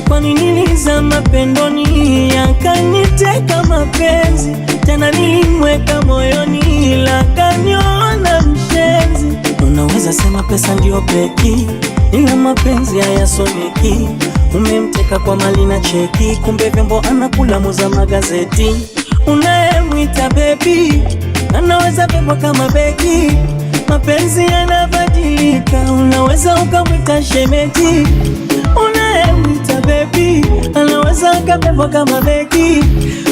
Kwani nilizama pendoni, yakaniteka mapenzi, tena nilimweka moyoni, ila kaniona mshenzi. Unaweza sema pesa ndio peki, ila mapenzi hayasomeki. Umemteka kwa mali na cheki, kumbe vyombo anakula muza magazeti. Unayemwita baby, anaweza bebwa kama beki. Mapenzi yanabadilika, unaweza ukamwita shemeji. Unayemwita baby, anaweza akabebwa kama beki.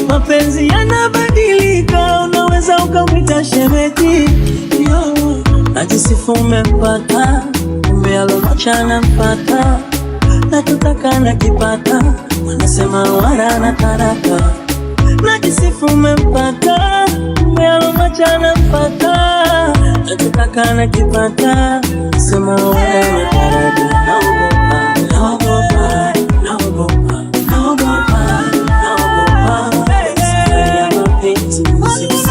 Mapenzi yanabadilika, unaweza ukamwita shemeji. Najisifu umempata, kumbe alomwachana mpata, nachotaka nakipata, wanasema wala na taraka. Najisifu umempata, kumbe alomwachana mpata, nachotaka nakipata, wanasema wala na taraka. Naogopa, naogopa, naogopa, naogopa, naogopa, safari ya mapenzi usihusike.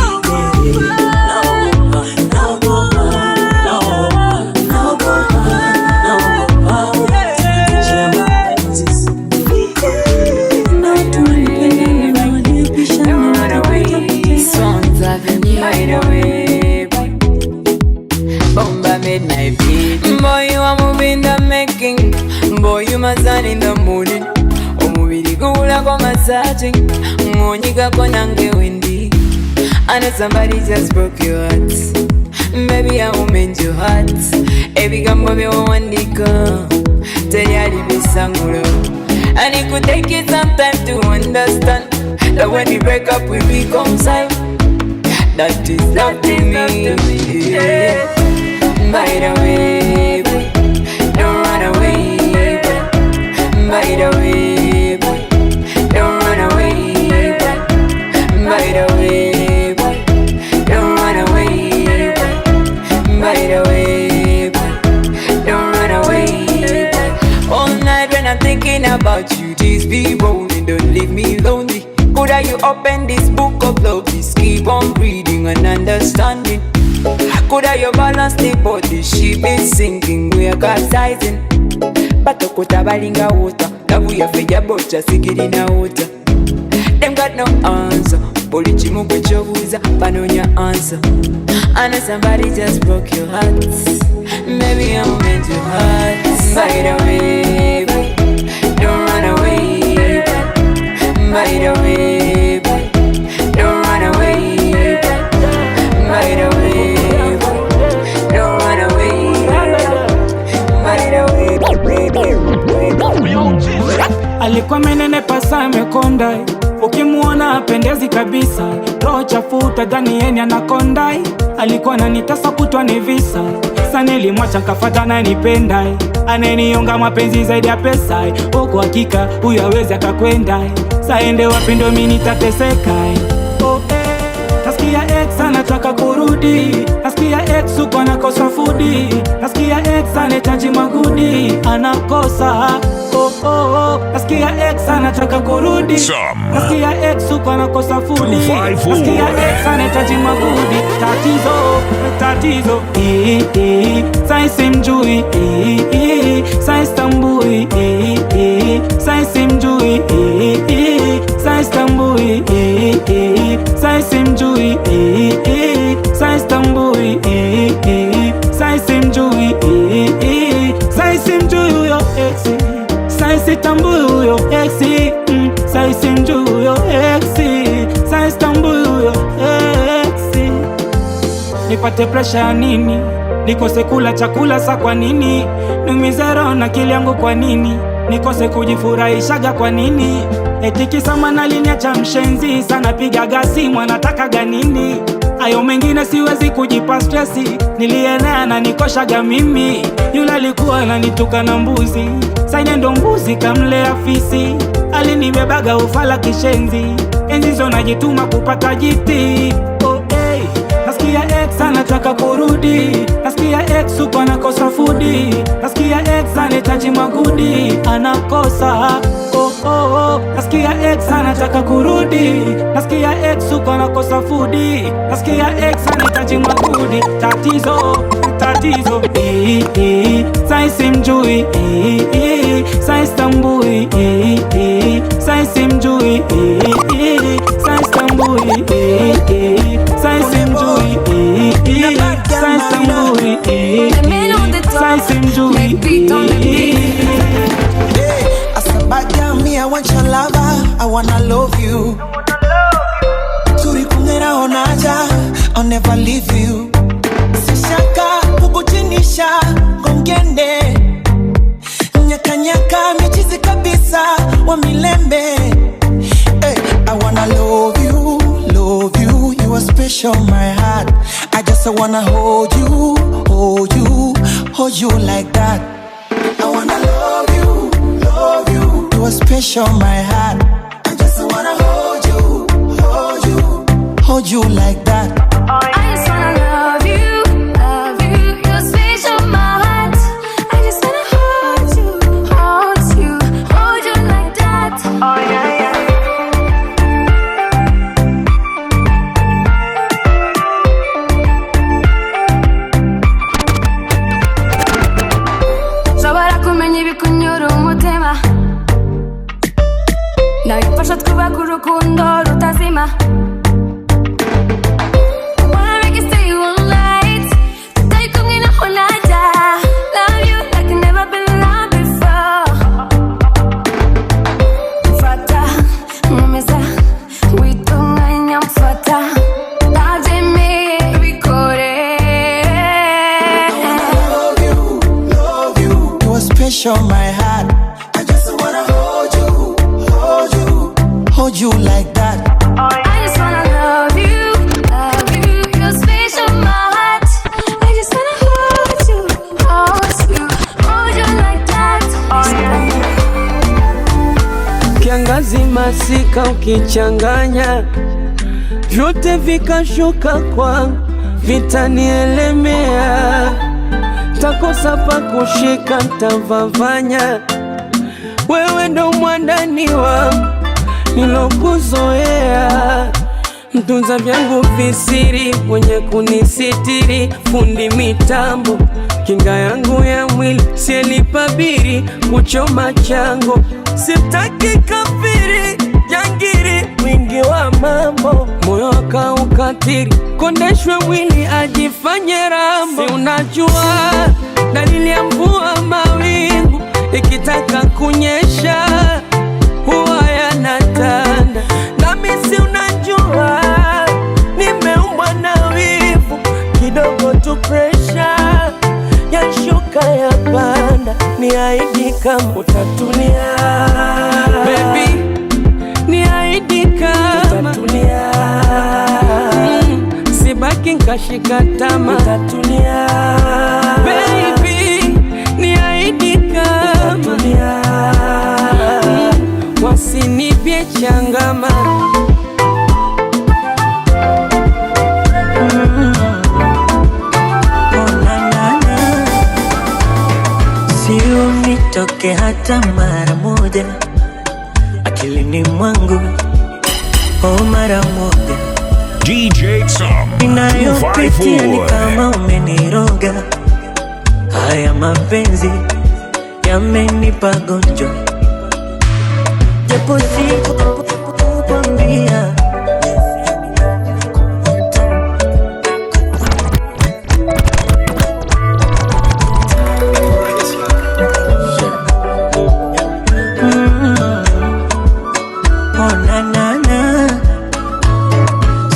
Boy, you are moving the making. Boy, you must stand in the morning. Omubiri gula kwa massaging. Ngonyika kwa nange wendi. I know somebody just broke your heart. Maybe I will mend your heart. Every gambo me wandika. Tayari bisangulo. And it could take you some time to understand that when we break up we become silent. That is love to me. Yeah. By the way, boy, don't run away, boy. By the way, boy, don't run away, boy. By the way, boy, don't run away, boy. By the way, boy, don't run away, boy. All night when I'm thinking about you, just be bold and don't leave me lonely. Could I you open this book of love? Please keep on reading and understanding. Could I you balance the body? She is sinking, we are capsizing. Batokota balinga water, labu ya feja bocha sigiri na water. Them got no answer, polichi mukwe chobuza, panonya answer. I know somebody just broke your heart. Maybe I'm meant to hurt. By the way, boy, don't run away, boy. By the way, boy, alikuwa menene pasa amekonda. Ukimuona apendezi kabisa, roho chafuta dhani yeni anakonda. Alikuwa ananitasa kutwa ni visa, sasa nilimwacha nkafata na nipenda. Anenionga mapenzi zaidi ya pesa, uko hakika huyu hawezi akakwenda. Saende wapi ndo mimi nitateseka. Oh, nasikia ex anataka kurudi, nasikia ex uko anakosa fudi, nasikia ex anahitaji magudi, anakosa. Nasikia ex anataka kurudi, nasikia ex uko anakosa fudi, nasikia ex anahitaji magudi. Tatizo sai simjui, sai stambui, sai simjui, sai stambui, sai simjui, sai stambui, sai simjui, sai simjui huyo exi, sai sitambui huyo exi, sai simjui huyo exi, sai stambui huyo exi. Nipate pressure ya nini? Nikose kula chakula sa kwa nini? Numize roho na akili yangu kwa nini? Nikose kujifurahishaga kwa nini? Eti kisa manaliniacha mshenzi, sana piga gasi mwanatakaga nini? Ayo mengine siwezi kujipa stressi, nilienea na nikoshaga mimi. Yule alikuwa ananituka na mbuzi, saine ndo mbuzi kamlea fisi. Alinibebaga ufala kishenzi, enzizo najituma kupata jiti. Nasikia ex anataka kurudi, nasikia ex uko anakosa fudi, nasikia ex anahitaji magudi, anakosa. Nasikia ex anataka kurudi, nasikia ex uko anakosa fudi, nasikia ex anahitaji magudi. Tatizo sai simjui, sai stambui, sai simjui, sai stambui, sai simjui, sai stambui, sai simjui. I want your lover, I wanna love you. Turikungera onaja, I'll never leave you. Sishaka kukuchinisha ngongende, nyaka michizi kabisa wa milembe. Hey, I wanna love you, you are special my heart. I just wanna hold you like that. I wanna love you, you are special my heart. I just wanna hold you like that. I just wanna love you, you're special my heart. I just wanna hold you like that. Oh yeah, yeah. Sobora kumenya ibikunyura umutima, nabifasha twubaka urukundo rutazima. Show my heart. I just wanna hold you like that. I just wanna love you, you're special my heart. I just wanna hold you like that. Kiangazi masika ukichanganya, vyote vikashuka kwangu, vitanielemea. Takosa pa kushika ntavavanya, wewe ndo mwandani wangu nilokuzoea. Mtunza vyangu visiri, mwenye kunisitiri, fundi mitambo, kinga yangu ya mwili, sielipabiri kuchoma chango. Sitaki kafiri, jangiri, mwingi wa mambo, moyo akaukatiri, kondeshwe mwili ajifanye rambo. Si unajua dalili ya mvua mawingu, ikitaka kunyesha huwa yanatanda. Nami si unajua nimeumbwa na wivu, kidogo tu pressure yashuka ya panda. Niahidi kama utatulia, nikashika tama, utatulia baby, niahidi kama wasinipye changama. Sio nitoke hata mara moja akilini mwangu, oh mara moja. DJ Sam Inayopitia ni kama umeniroga, haya mapenzi yamenipa gonjwa, japo sikukwambia.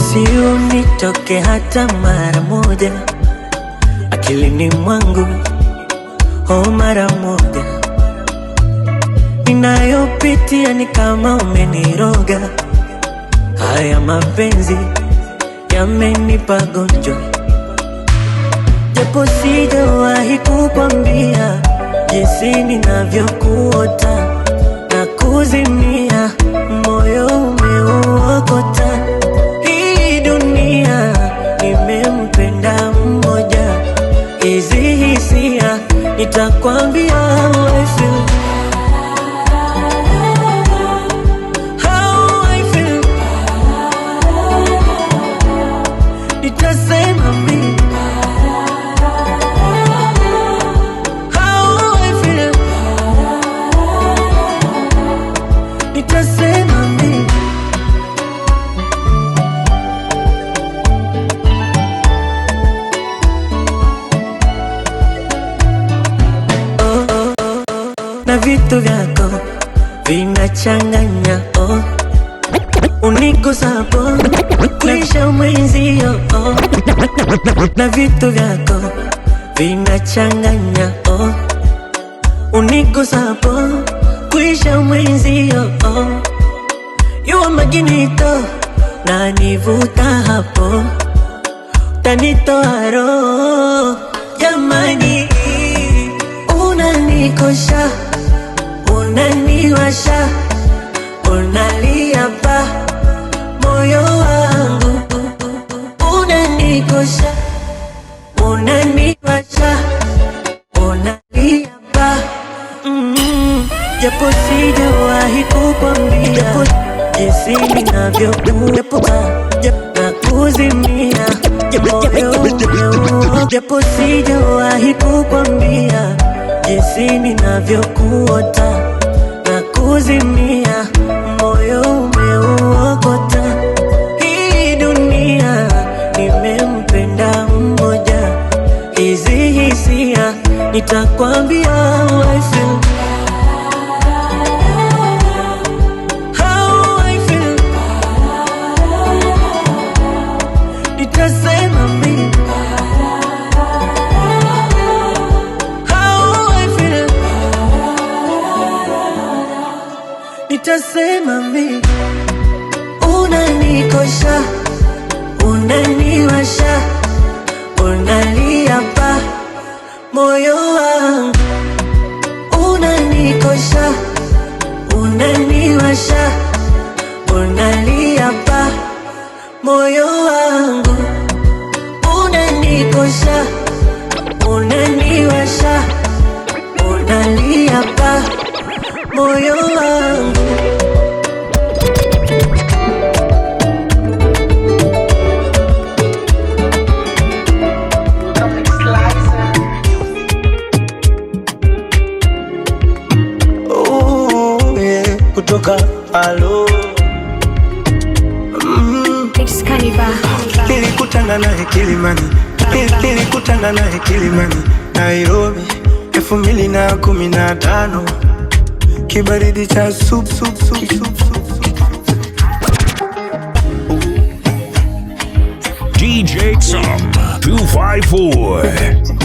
Sio nitoke hata mara moja akilini mwangu, oh mara moja. Inayopitia ni kama umeniroga, haya mapenzi yamenipa gonjwa, japo sijawahi kukwambia jinsi ninavyokuota na kuzimia, moyo umeuokota. Hii dunia nimempenda mmoja, hizi hisia nitakwambia how I feel. How I feel. Nitasema mimi how I feel. Nitasema mimi. Na vitu vyako vinachanganya, oh. Unigusapo kuisha mwenzio, oh. Na vitu vyako vinachanganya, oh. Unigusapo kuisha mwenzio, oh. Yua maginito na nivuta hapo, tanitoa roho jamani. Unanikosha, unaniwasha, unalia pa moyo wangu. Unanikosha, unaniwasha, unalia pa japo sijawahi kukwambia jinsi ninavyokuepuka na kuzimia, moyo umeuo, japo sijawahi kukwambia jinsi ninavyokuota na kuzimia, moyo umeuokota. Hii dunia nimempenda mmoja, hizi hisia nitakwambia how I feel. How I feel. Nitasema mimi nitasema mimi. Unanikosha, unaniwasha, unalia pa moyo wangu. Unanikosha, unaniwasha, unalia pa moyo wangu. Unanikosha, unaniwasha, unalia pa moyo wangu. Oh, yeah. Kutoka alo nilikutana naye Kilimani, nilikutana naye Kilimani, Nairobi 2015, kibaridi cha sup. DJ Sam 254.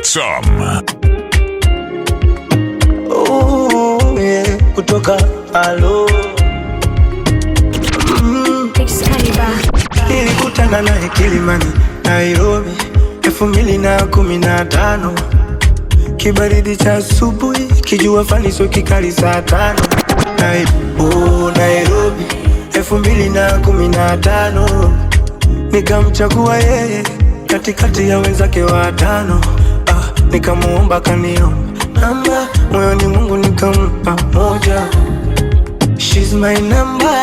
Some Tulikutana naye Kilimani, Nairobi 2015. Kibaridi cha asubuhi, kijua fani so kikali saa 5. Nairobi 2015. Nikamchagua yeye katikati ya wenzake watano. Nikamuomba kaniomba namba, moyoni Mungu nikampa moja. She's my namba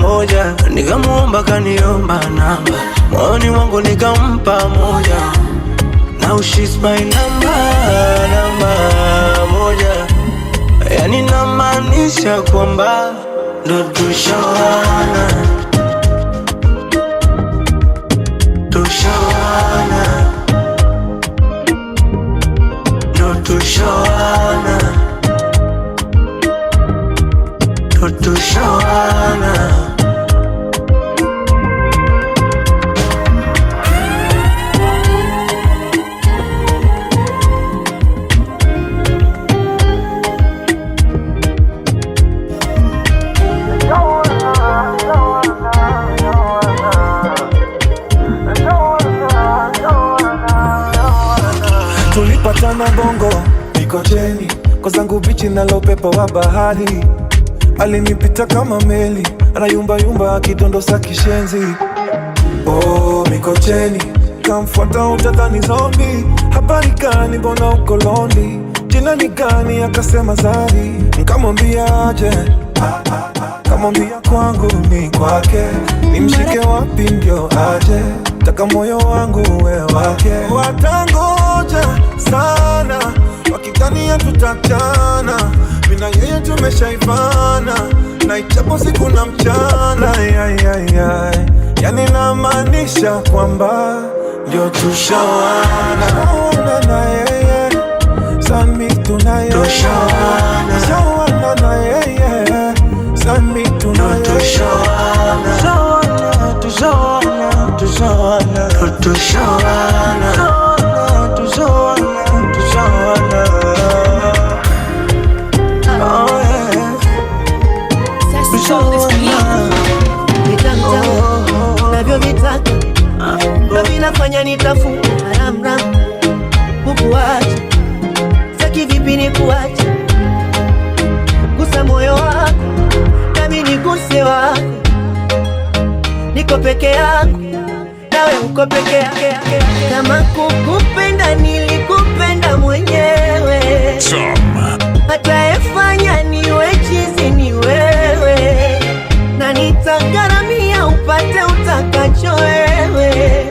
moja. Nikamuomba kaniomba namba, moyoni wangu nikampa moja. Now she's my namba moja. Yani namaanisha kwamba ndo tushawana. Ndo tushawana. Tulipatana Bongo, Mikocheni, kwa zangu bichi na lopepo wa bahari. Alinipita kama meli, anayumba akidondosa kishenzi. Mikocheni, kamfuata utadhani zombi. Habari gani mbona uko lonely? Jina ni gani? Akasema Zari. Nikamwambia aje, kamwambia kwangu ni kwake. Nimshike wapi ndio aje? Taka moyo wangu uwe wake. Watangoja sana wakidhania tutachana, mina yeye tumeshaivana, na ichapo siku na mchana. Yani namaanisha kwamba ndio tushawana. Na yeye sami tunaye tushawana. Na yeye sami tunaye tushawana. Unavyovitaka ndo vinafanya nitafunga haram. Kukuacha saki vipi nikuacha? Gusa moyo wako nami niguse wako. Niko peke yangu nawe uko peke yako. Kama kukupenda nilikupenda mwenyewe. Atayefanya niwe chizi ni wewe, na nitagharamia upate utakacho wewe.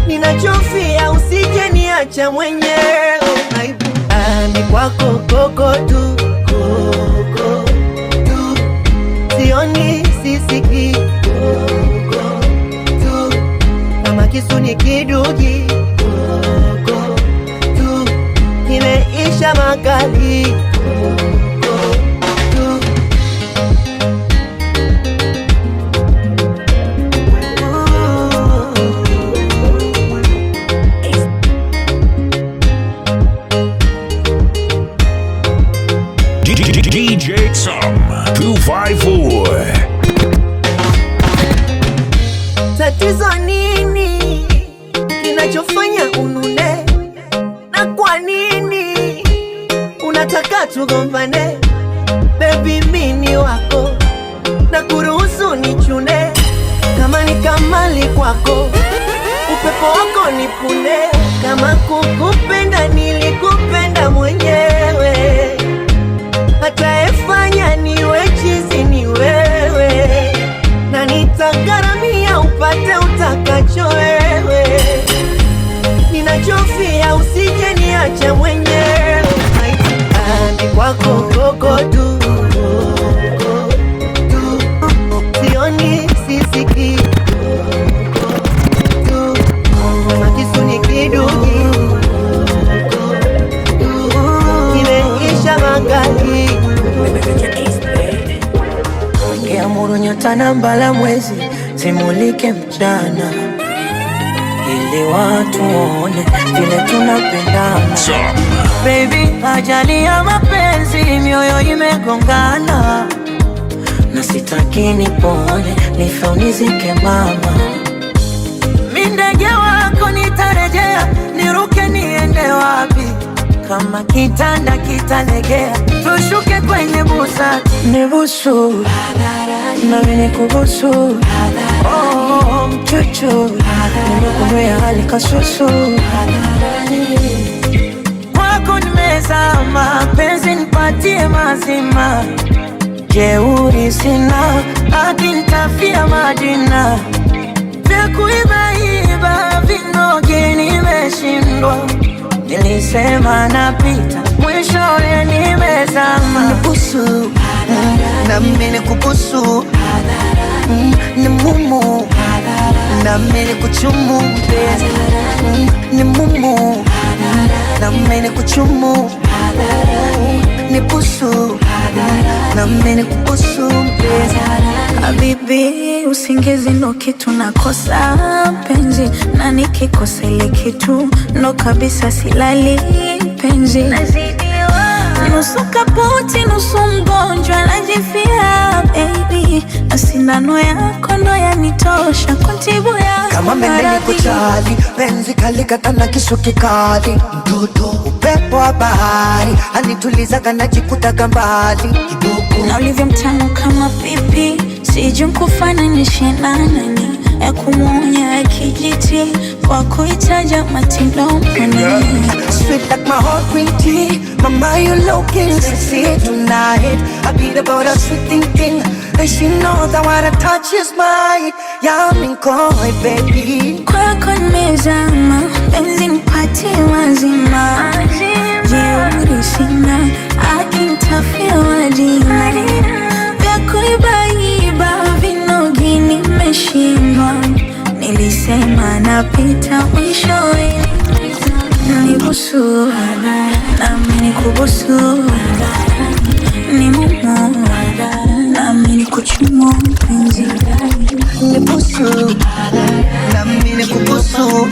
Ninachofia usije niacha mwenyewe. Ni kwako koko tu, sioni sisiki koko tu. Kama kisu ni kidugi koko tu, kimeisha makali koko tu. DJ Some 254. Tatizo nini kinachofanya unune? Na kwa nini unataka tugombane? Baby mimi wako na kuruhusu nichune. Kama ni kamali kwako, upepo wako nipune. Kama kukupenda nilikupenda mwenyewe. Atayefanya niwe chizi ni wewe, na nitagharamia upate utakacho wewe. Ninachofia usije niacha mwenyewe. Ni kwako koko tu, sioni sisiki tu. Kama kisu ni kidugi kimeisha makali. Ngeamuru nyota na mbala mwezi zimulike mchana, ili watu waone vile tunapendana. Baby, ajali ya mapenzi mioyo imegongana, na sitaki nipone, nife unizike mama. Mi ndege wako nitarejea, niruke niende wapi? Kama kitanda kitalegea, tushuke kwenye busati. Nibusu, nami nikubusu, oh mchuchu, nimekumbea hali kasusu. Kwako nimezama, penzi nipatie mazima. Jeuri sina, haki nitafia majina. Vya kuibaiba vinoge nimeshindwa. Nilisema napita, mwishowe nimezama. Nibusu, nami nikubusu, ni mumu, nami nikuchumu. Ni mumu, nami nikuchumu. Nibusu, nami nikubusu. Habibi, usingizi ndo kitu nakosa penzi, na nikikosa ile kitu ndo kabisa silali penzi. Nusu kaputi nusu mgonjwa najifia baby, na sindano yako ndo yanitosha kuntibu ya kama mendeni kuchali, penzi kalikata na kisu kikali. Mtoto upepo wa bahari, anituliza kanajikuta gambali kidogo. Na ulivyo mtamu kama pipi, sijui kufananisha na nani. Ya kumuonya ya kijiti, kwa kuitaja matindo mpenini. Sweet like my heart green tea, mama you looking sexy tonight. I beat about a sweet thinking, and she knows that what I touch is mine. Yeah, I'm in koi baby. Kwako nimezama, penzi nipatie mazima. Jeuri sina, haki nitafia majina. Vya kuibaiba vinogi nimeshindwa. Nilisema napita mwishowe. Nibusu, nami nikubusu. Ni mumu, nami nikuchumu penzi. Nibusu, nami nikubusu,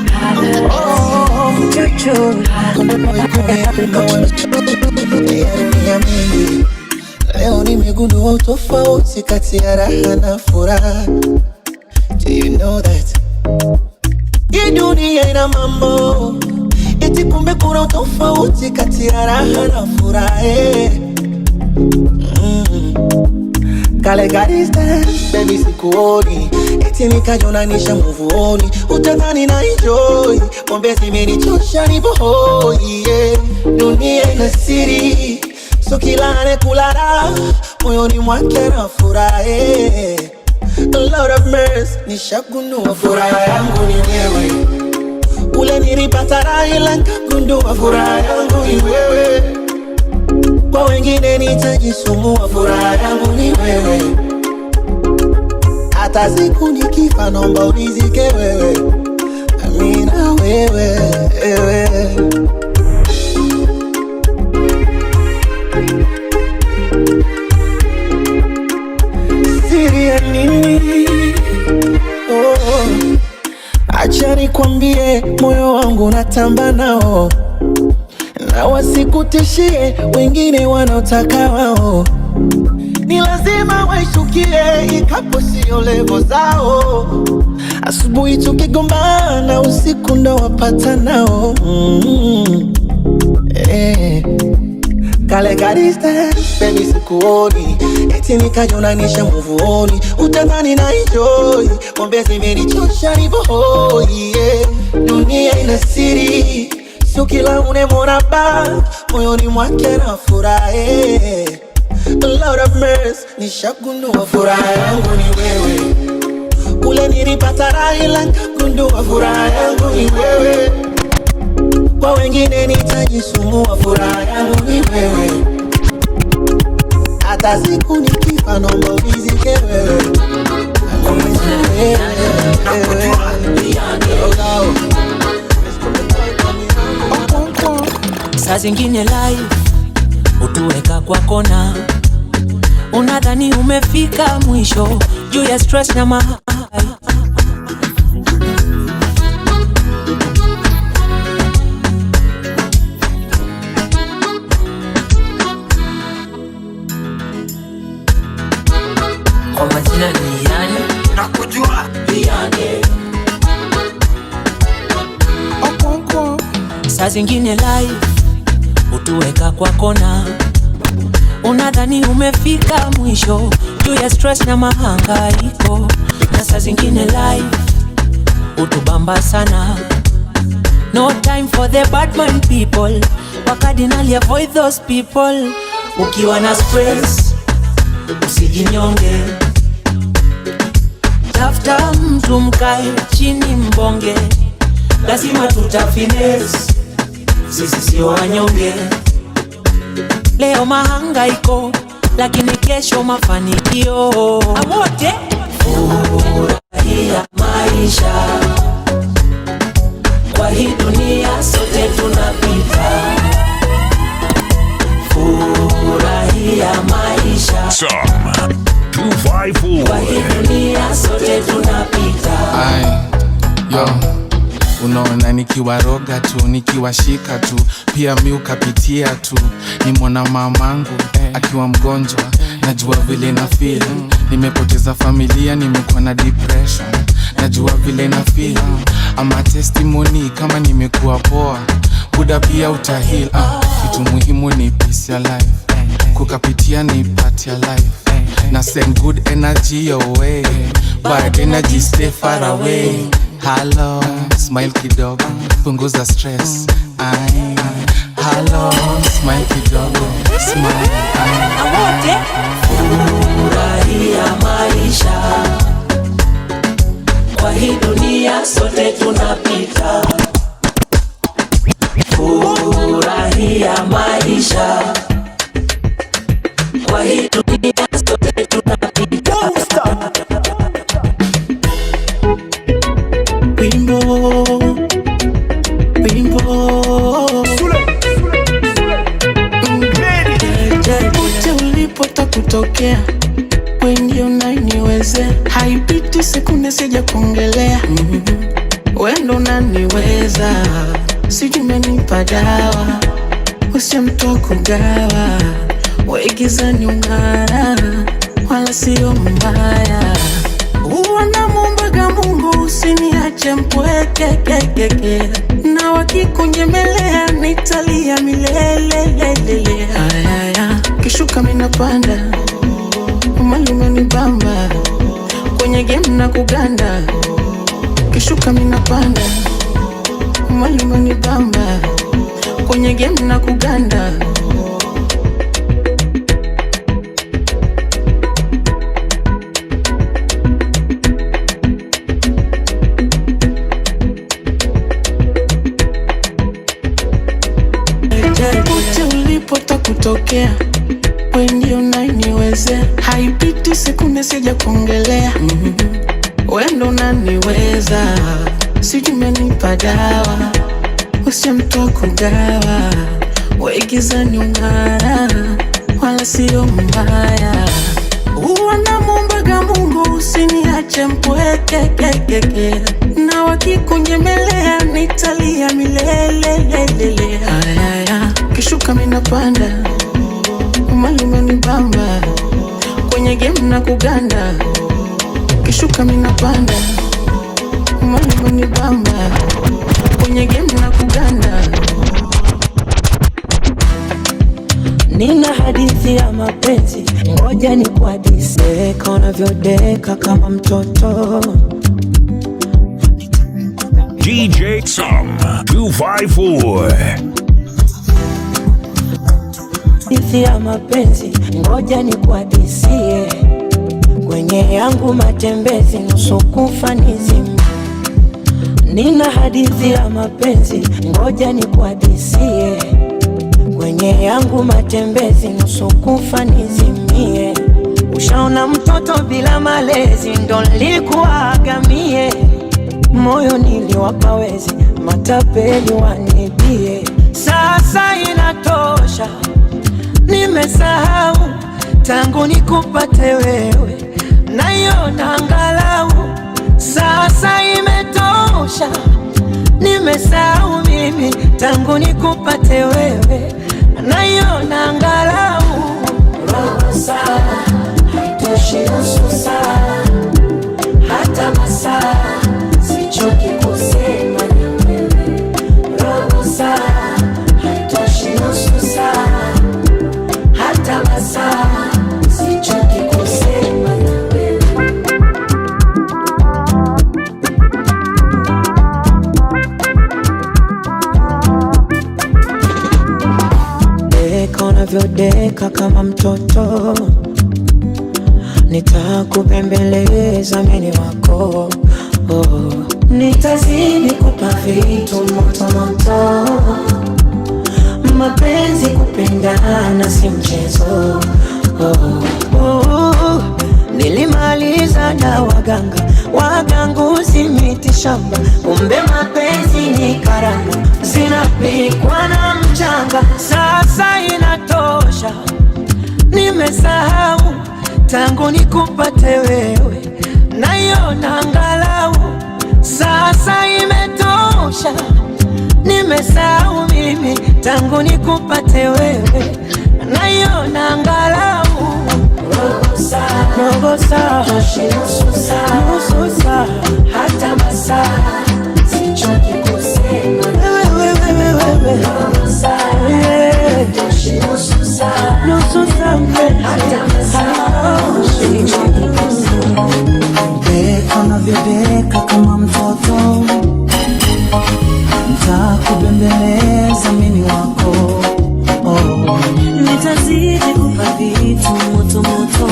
oh chuchu. Leo nimegundua utofauti kati ya raha na furaha. Do you know that? Hii dunia ina mambo, eti kumbe kuna utofauti kati ya raha na furaha. Kale gari dance, baby sikuoni, eti nikajonanisha muvuoni. Utadhani na enjoy, pombe zimenichosha nipo hoi, yeah. Dunia ina siri, so kila anayekulala moyoni mwake na furaha. A lot of mercy, nishagundua furaha yangu ni wewe. Ule nilipata raha ila nikagundua furaha yangu ni wewe. Kwa wengine nitajisumbua, furaha yangu ni wewe. Hata siku nikifa naomba unizike wewe, amina wewe, wewe. Siri ya nini? Oh, acha nikwambie, moyo wangu natamba nao, na wasikutishie wengine wanaotaka wao. Ni lazima waishukie, ikapo sio levo zao. Asubuhi tukigombana, usiku ndo wapata nao. Kale gariste, baby sikuoni, eti nikajonanisha muvuoni. Utadhani na enjoy, pombe zimenichosha nipo hoi, yeah. Dunia ina siri, sio kila unemwona moyoni mwake na furaha. A lot of mercy, nishagundua furaha yangu ni wewe. Ule nilipata raha ila nikagundua furaha yangu ni wewe. Kwa wengine nitajisumbua, furaha yangu ni wewe. Hata siku nikifa naomba unizike wewe, saa zingine life utuweka kwa kona, unadhani umefika mwisho juu ya stress na mahali. Kwa majina ni yani, nakujua yani. Saa zingine life utuweka kwa kona, unadhani umefika mwisho juu ya stress na mahangaiko. Na saa zingine life utubamba sana, no time for the bad man people, wakadinali avoid those people. Ukiwa na stress usijinyonge, tafuta mtu mkae chini mbonge, lazima tutafines, sisi sio wanyonge. Leo mahangaiko lakini kesho mafanikio. Awote furahia maisha, kwa hii dunia sote tunapita. Furahia maisha, Some 254. kwa hii dunia sote tunapita. Yo, unaona nikiwaroga tu, nikiwashika tu, pia mi ukapitia tu. Nimwona mamangu akiwa mgonjwa, najua vile na feel. Nimepoteza familia, nimekuwa na depression, najua vile na feel. Ama testimony kama nimekuwa poa, Buda pia utahil. Kitu muhimu ni peace ya life, kukapitia ni part ya life. Na send good energy your way, bad energy stay far away. Hello, smile kidogo, punguza stress. Hello, smile kidogo, smile. Awote furahia maisha, kwa hii dunia sote tunapita. Furahia maisha, kwa hii dunia sote tunapita. Pote ulipota kutokea, wengi unaniweze, haipiti sekunde sija kuongelea. Wendo unaniweza, sijumenipa dawa, usia mtu wa kugawa, weigizani ungara, wala sio mbaya. Uwana mumbaga Mungu usiniache mpweke kekeke, na wakikunyemelea nitalia milele. Ayaya, kishuka minapanda, umalume ni bamba, kwenye game na kuganda. Kishuka minapanda, umalume ni bamba, kwenye game na kuganda. Pote ulipota kutokea, wengi unaniweze, haipiti sekunde sija kuongelea. Wendo unaniweza, sijumenipa dawa, usia mtu wa kugawa, weigizani ungara, wala sio mbaya. Uwana mumbaga Mungu usiniache mpweke kekeke, na wakikunyemelea nitalia milele. Ayaya, kishuka minapanda, umalume ni bamba, kwenye game na kuganda. Kishuka minapanda, umalume ni bamba, kwenye game na kuganda. Nina hadithi ya mapenzi, ngoja ni kuhadithie. Unavyodeka kama mtoto, DJ Some 254. hadithi ya mapenzi, ngoja ni kuhadithie. Kwenye yangu matembezi, nusu kufa nizima. Nina hadithi ya mapenzi, ngoja ni kuhadithie. Kwenye yangu matembezi, nusu kufa nizimie. Ushaona mtoto bila malezi, ndo nilikuagamie. Moyo niliwapa wezi, matapeli wanibie. Sasa inatosha, nimesahau tangu nikupate wewe, naiona angalau. Sasa imetosha, nimesahau mimi tangu nikupate wewe, naiona angalau. Roho sawa, haitoshi nusu saa. unavyodeka kama mtoto, nitakubembeleza mimi wako. Nitazidi kupa vitu moto moto, mapenzi kupendana si mchezo. Nilimaliza na waganguzi miti shamba, kumbe mapenzi ni karanga zinapikwa na mchanga. Sasa inatosha, nimesahau tangu nikupate wewe, naiona angalau. Sasa imetosha, nimesahau mimi tangu nikupate wewe, naiona angalau. Robo saa, nusu saa, hata masaa, sichoki kusema wewe. Robo saa, nusu saa, hata masaa, sichoki kusema. Deka unavyodeka kama mtoto, nitakubembeleza mimi wako. Nitazidi kupa vitu moto moto,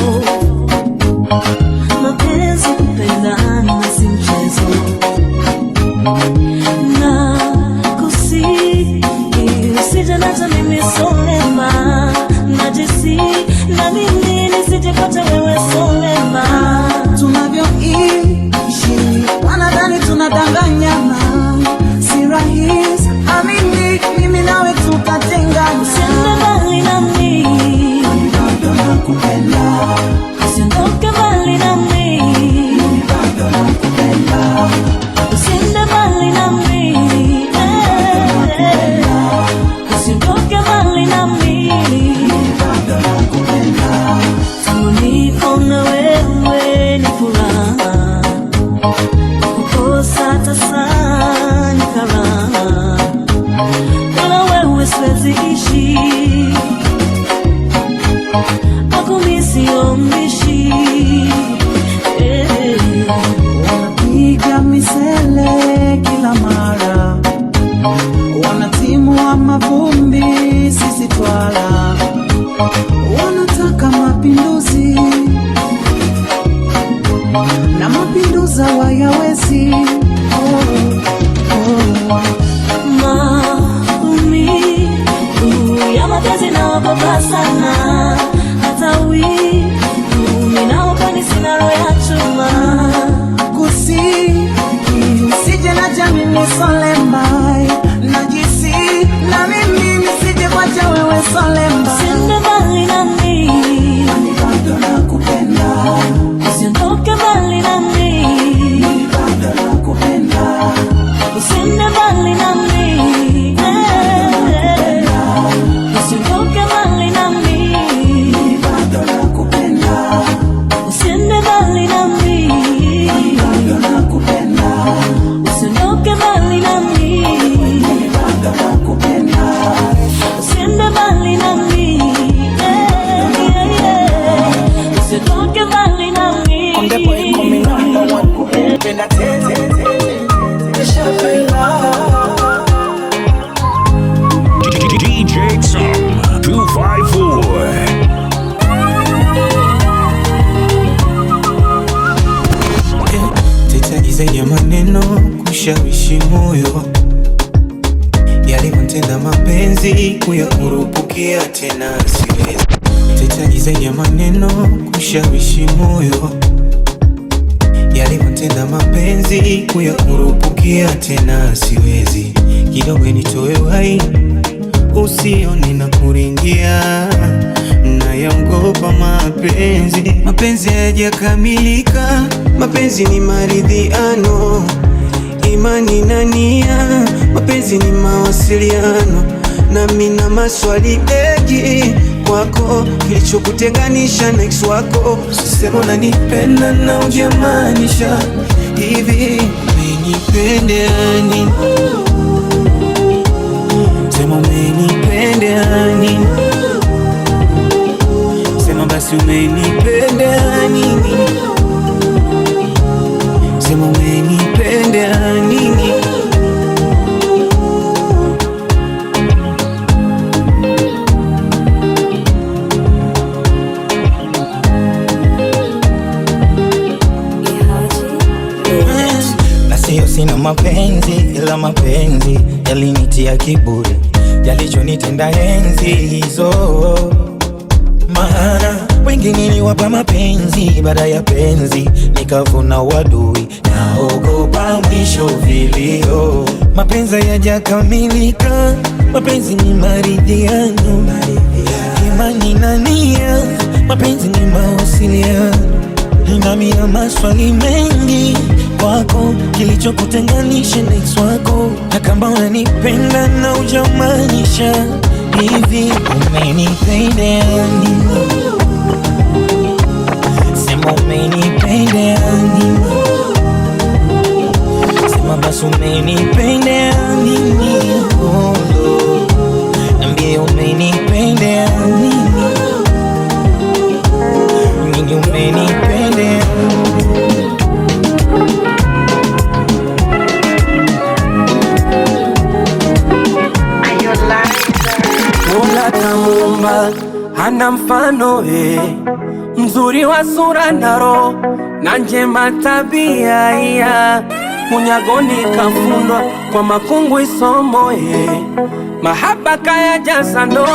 mapenzi kupendana si mchezo. Na kusihi usije nacha mimi solema, najisi na mimi nisijepata wewe solema. Tunavyoishi wanadhani tunadanganyana, si rahisi amini mimi nawe tukatengana. Usiende mbali nami, bado nakupenda. usiondoke mbali nami, bado nakupenda. usiende mbali nami, usiondoke mbali nami, bado nakupenda. tangu niko na wewe ni furaha, kukosa tasa ni karaha, bila wewe siwezi ishi, nakumisi ombishi. Wanapiga misele kila mara, wanatimua mavumbi sisi twala, wanataka mapinduzi na mapinduzi hawayawezi. Maumivu ya mapenzi naogopa sana, hata wivu ninaopani sina roho ya chuma. Kusihi usije na jamini solembai, najisi na mimi nisije kwacha wewe solemba. Usiende mbali nami, bado nakupenda. usiondoke mbali nami, bado nakupenda. usiende mbali nami, usiondoke mbali nami, bado nakupenda. usiende mbali nami, bado nakupenda. usiondoke mbali nami, bado nakupenda. usiende mbali nami, usiondoke mbali nami. On the boy coming number one, kupenda tete, nishapenda. DJ Xum 254. Teta zaidi ya maneno kushawishi moyo, yalivyotenda mapenzi kuyakurupukia tena siwezi. Teta zaidi ya maneno kushawishi moyo, yalivyotenda mapenzi kuyakurupukia tena siwezi. Kidogo nitoe wai usione na kuringia, nayaogopa mapenzi. Mapenzi hayajakamilika, mapenzi ni maridhiano, imani na nia. Mapenzi ni mawasiliano, nami na maswali mengi kwako, kilichokutenganisha na ex wako. Sema unanipenda na ujamaanisha hivi, umenipenda nini? Sema umenipenda nini? Sema basi umenipenda nini? Sema umenipenda nini? sina mapenzi, ila mapenzi yalinitia kiburi, yalichonitenda enzi hizo. Maana wengi niliwapa mapenzi, baada ya penzi nikavuna wadui, naogopa mwisho vilio. Mapenzi hayajakamilika, mapenzi ni maridhiano, imani na nia, mapenzi ni mawasiliano. Nina maswali mengi kwako, kilichokutenganisha na ex wako, na kama unanipenda na hujamaanisha hivi, umenipenda nini? Sema umenipenda nini? Sema basi umenipenda nini? Oh, no. Niambie umenipenda nini? Nini umenipenda? Mola kamuumba hana mfano mzuri wa sura na roho na njema tabia ya munyagoni kafundwa kwa makungu isomo mahaba kaya jaza ndo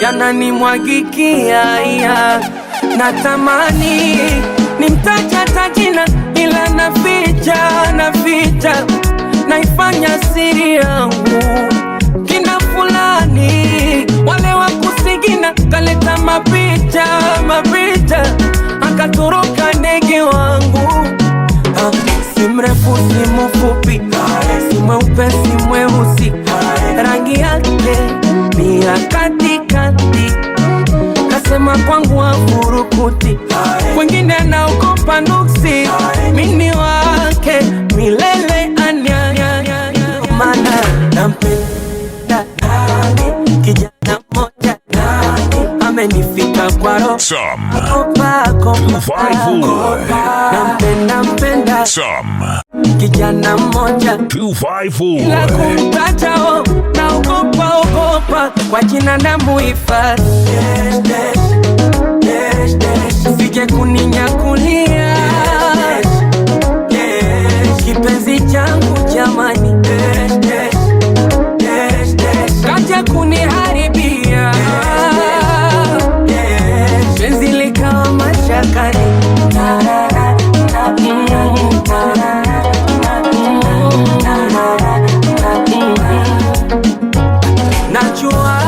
yananimwagikia ya natamani nimtaja tajina ila naficha naifanya siri yangu kina fulani wale wa kusigina kaleta mapicha akatoroka ndege wangu. Si mrefu si mfupi, si mweupe si mweusi, rangi yake ni ya katikati. Kasema kwangu wafurukuti, wengine naogopa nuksi, mimi wake milele anya. Mana nampenda kijana moja amenifika kwa roho nampenda kijana mmoja 254 ila kumtatao naogopa kwa jina na muhifadhi sije kuninyakulia kipenzi changu jamani kaja kuniharibia penzi likawa mashakani najua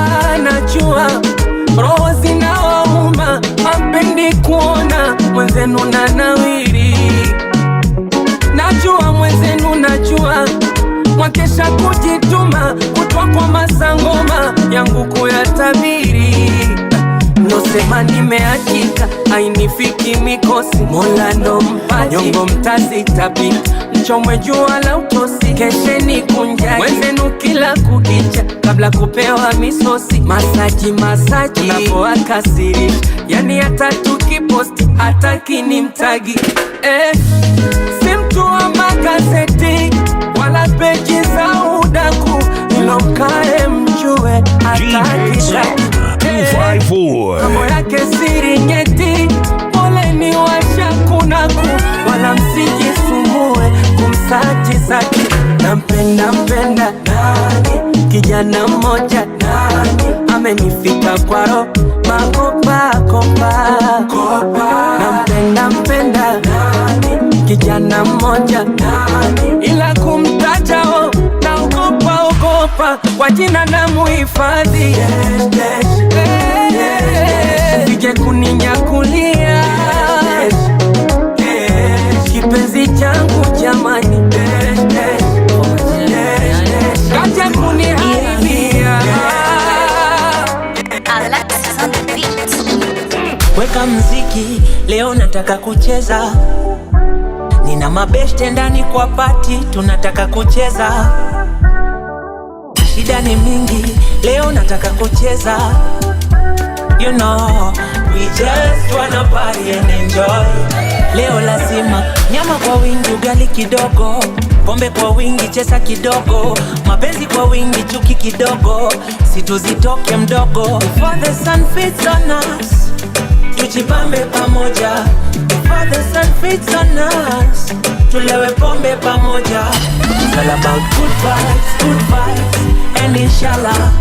roho zinawauma hampendi kuona mwenzenu na nawiri najua mwenzenu najua mwakesha kujituma kutwa kwa masangoma yangu kuyatabiri nosema nimeachika hainifiki mikosi Mola ndo mpaji nyongo mtazitapika mchomwe jua la utosi kesheni kunjaki mwenzenu kila kukicha kabla kupewa misosi masaji unapoakasirisha yani hata tukiposti hata kinimtagi si mtu wa magazeti wala peji za udaku nilokae mjue hata kitaki mambo yake siri nyeti poleni washakunaku wala msijisumbue kumsaji zaki nampenda nani kijana mmoja nani amenifika kwa roho makopa nampenda nani kijana mmoja nani ila kumtajao naogopa kwa jina na muhifadhi sije kuninyakulia kipenzi changu jamani kaja kuniharibia weka mziki leo nataka kucheza nina mabeshte ndani kwa pati tunataka kucheza shida ni mingi leo nataka kucheza you know we just wanna party and enjoy leo lazima nyama kwa wingi ugali kidogo pombe kwa wingi chesa kidogo mapenzi kwa wingi chuki kidogo situzitoke mdogo before the sun fits on us tujibambe pamoja. Before the sun fits on us, tulewe pombe pamoja. It's all about good vibes, and inshallah.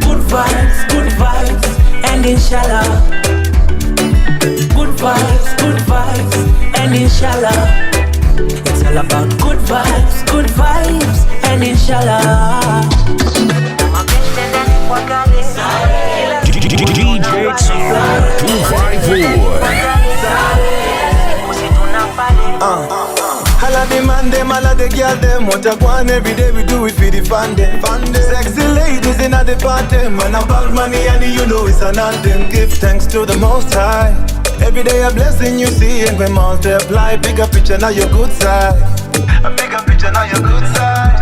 Good vibes, and inshallah. Good vibes, and inshallah. It's all about good vibes, and inshallah. DJ Tsar 254. Holla the man them, holla the girl them. What I want every day we do it for the fun them. Sexy ladies in the party. Man about money and you know it's an anthem. Give thanks to the Most High. Every day a blessing you see and we multiply. Bigger picture now your good side. A bigger picture now your good side.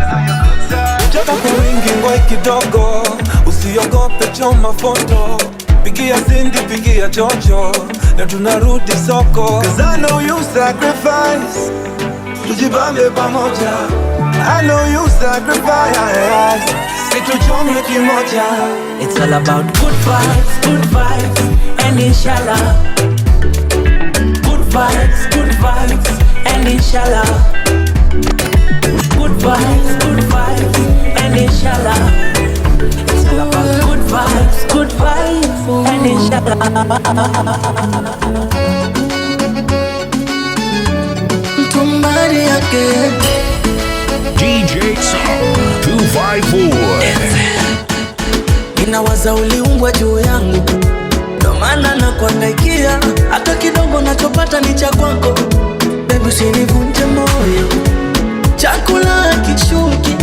Uchapa kuingi ngoi kidogo. Usiogope choma foto. Pigia Cindy, pigia Jojo. Na tunarudi soko. Cause I know you sacrifice. Tujibambe pamoja. I know you sacrifice. Situchome kimoja. It's all about good vibes, and inshallah. Good vibes, and inshallah. Good vibes, and inshallah. It's all about good vibes, and inshallah. Somebody again. DJ Tsar 254. Ninawaza uliumbwa juu yangu, ndo maana nakuangaikia. Hata kidogo nachopata ni cha kwako. Baby usinivunje moyo, chakula kishuki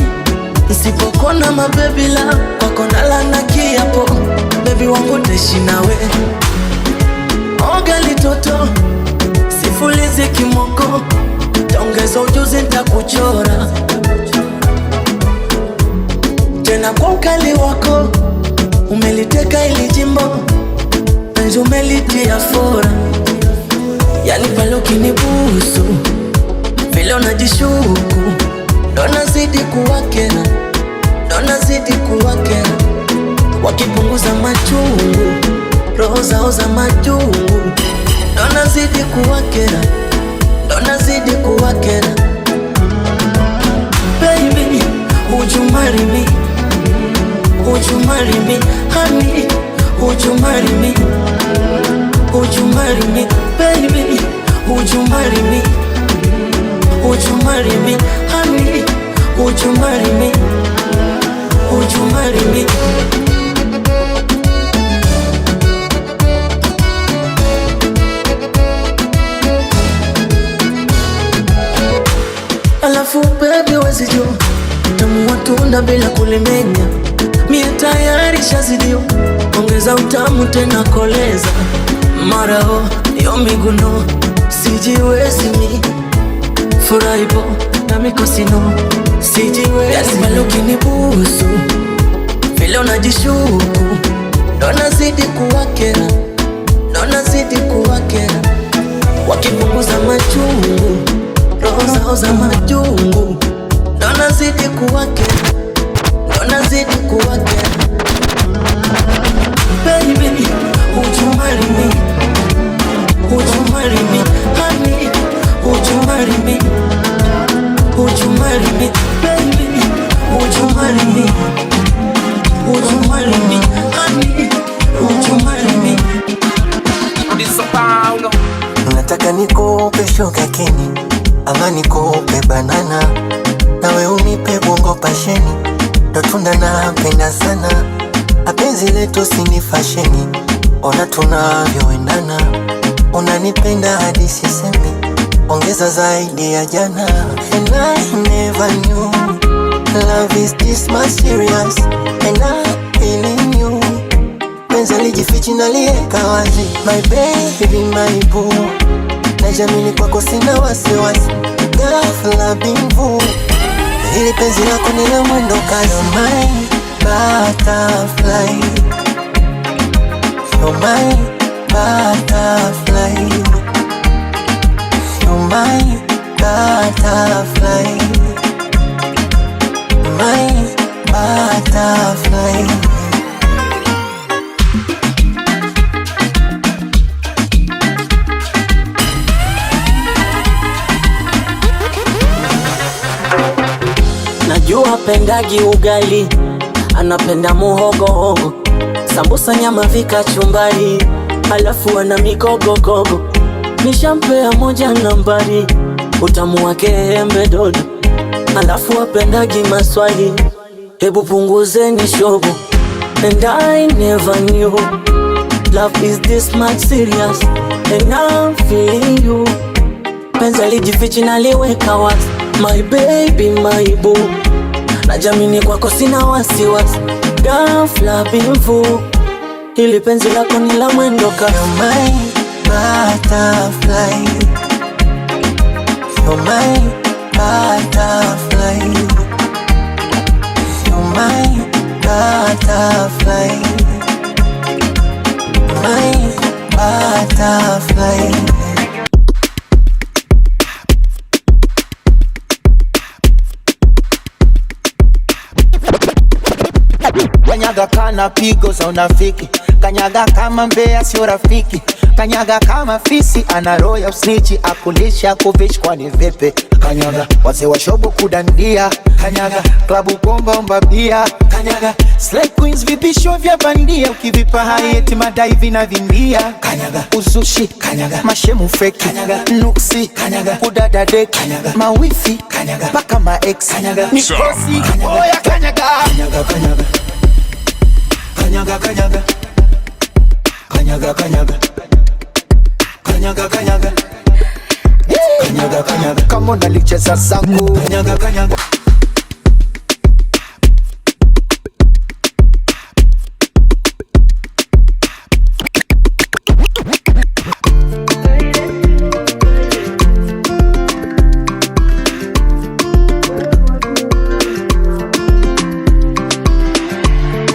nisipokona mabebi la kwako nalana kiapo. Baby wangu taishi nawe, oga litoto sifulizi kimoko. Taongeza ujuzi nitakuchora tena kwa ukali wako. Umeliteka ili jimbo, penzi umelitia fora. Yani pale ukinibusu, vile unajishuku, ndo nazidi kuwakera, ndo nazidi kuwakera. Wakipunguza machungu, roho zao za majungu, ndo nazidi kuwakera, ndo nazidi kuwakera. Baby, would you marry me? Would you marry me? Honey, would you marry me? Would you marry me? Baby, would you marry me? Would you marry me? Honey, would you marry me? Would you marry me? Alafu baby wezijua tamu watunda bila kulimenya. Mie tayari shazidio, ongeza utamu tena koleza. Marao, yo miguno, sijiwezi mi furaibo na mikosino, sijiwezi. Yani pale ukinibusu, vile unajishuku, ndo nazidi kuwakera, ndo nazidi kuwakera. Wakipunguza machungu, roho zao za majungu, ndo nazidi kuwakera, ndo nazidi kuwakera. Baby, would you marry me? Would you marry me? Honey, would you marry me? Would you marry me? Baby, would you marry me? Would you marry me? Honey, would you marry me? Nataka nikupe sugar cane ama nikupe banana, nawe unipe bongo pasheni, ndo tunda napenda sana. Apenzi letu sini fasheni, ona tunavyoendana. Unanipenda hadi sisemi, ongeza zaidi ya jana. And I never knew love is this much serious, and I'm feeling you. Penzi lijifichi na lieka wazi, my baby, my boo. Najamini kwako sina wasiwasi, ghafla bimvu. Hili penzi lako ni la mwendo kasi. You're my butterfly, you're my butterfly, you're my butterfly, my butterfly. apendagi ugali, anapenda muhogo, sambusa nyama vika chumbari, alafu ana mikogogogo. Nishampea moja nambari, utamu wake embe dodo, alafu apendagi maswali, hebu punguzeni shobo. And I never knew love is this much serious, and I'm feeling you. Penzi alijifichi na liweka wazi, my baby my boo. Najamini kwako sina wasiwasi, ghafla bimfu, hili penzi lako ni la mwendo kasi. You're my butterfly, you're my butterfly, you're my butterfly, my butterfly. Kanyaga kana pigo za unafiki, kanyaga kama mbea sio rafiki, kanyaga kama fisi ana roho ya usnichi, akulisha kufish kwani vipi. Kanyaga wazee wa shobo kudandia, kanyaga klabu bomba umbabia, kanyaga slay queens vipisho vya bandia, ukivipa haieti madai vinavimbia. Kanyaga uzushi, kanyaga mashemu feki, kanyaga nuksi, kanyaga udada deki, kanyaga mawifi, kanyaga paka ma ex, kanyaga mikosi, oya kanyaga kanyaga kanyaga kanyaga kanyaga kanyaga kanyaga kanyaga kanyaga kanyaga kanyaga kama unalicheza zangu kanyaga kanyaga.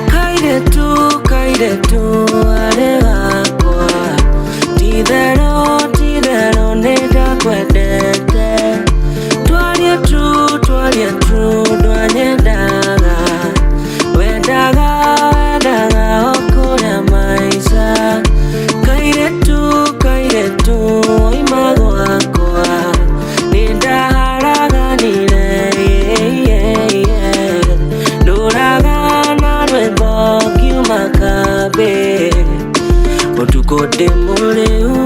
Kaide tu arehakwa, tidero neda kwedete. Twaria tu dwanyedaga, wedaga okura maisha. Kaide tu oimago akwa, nidaharaganire, doraga na rwembo kiumakabe, otukode mureu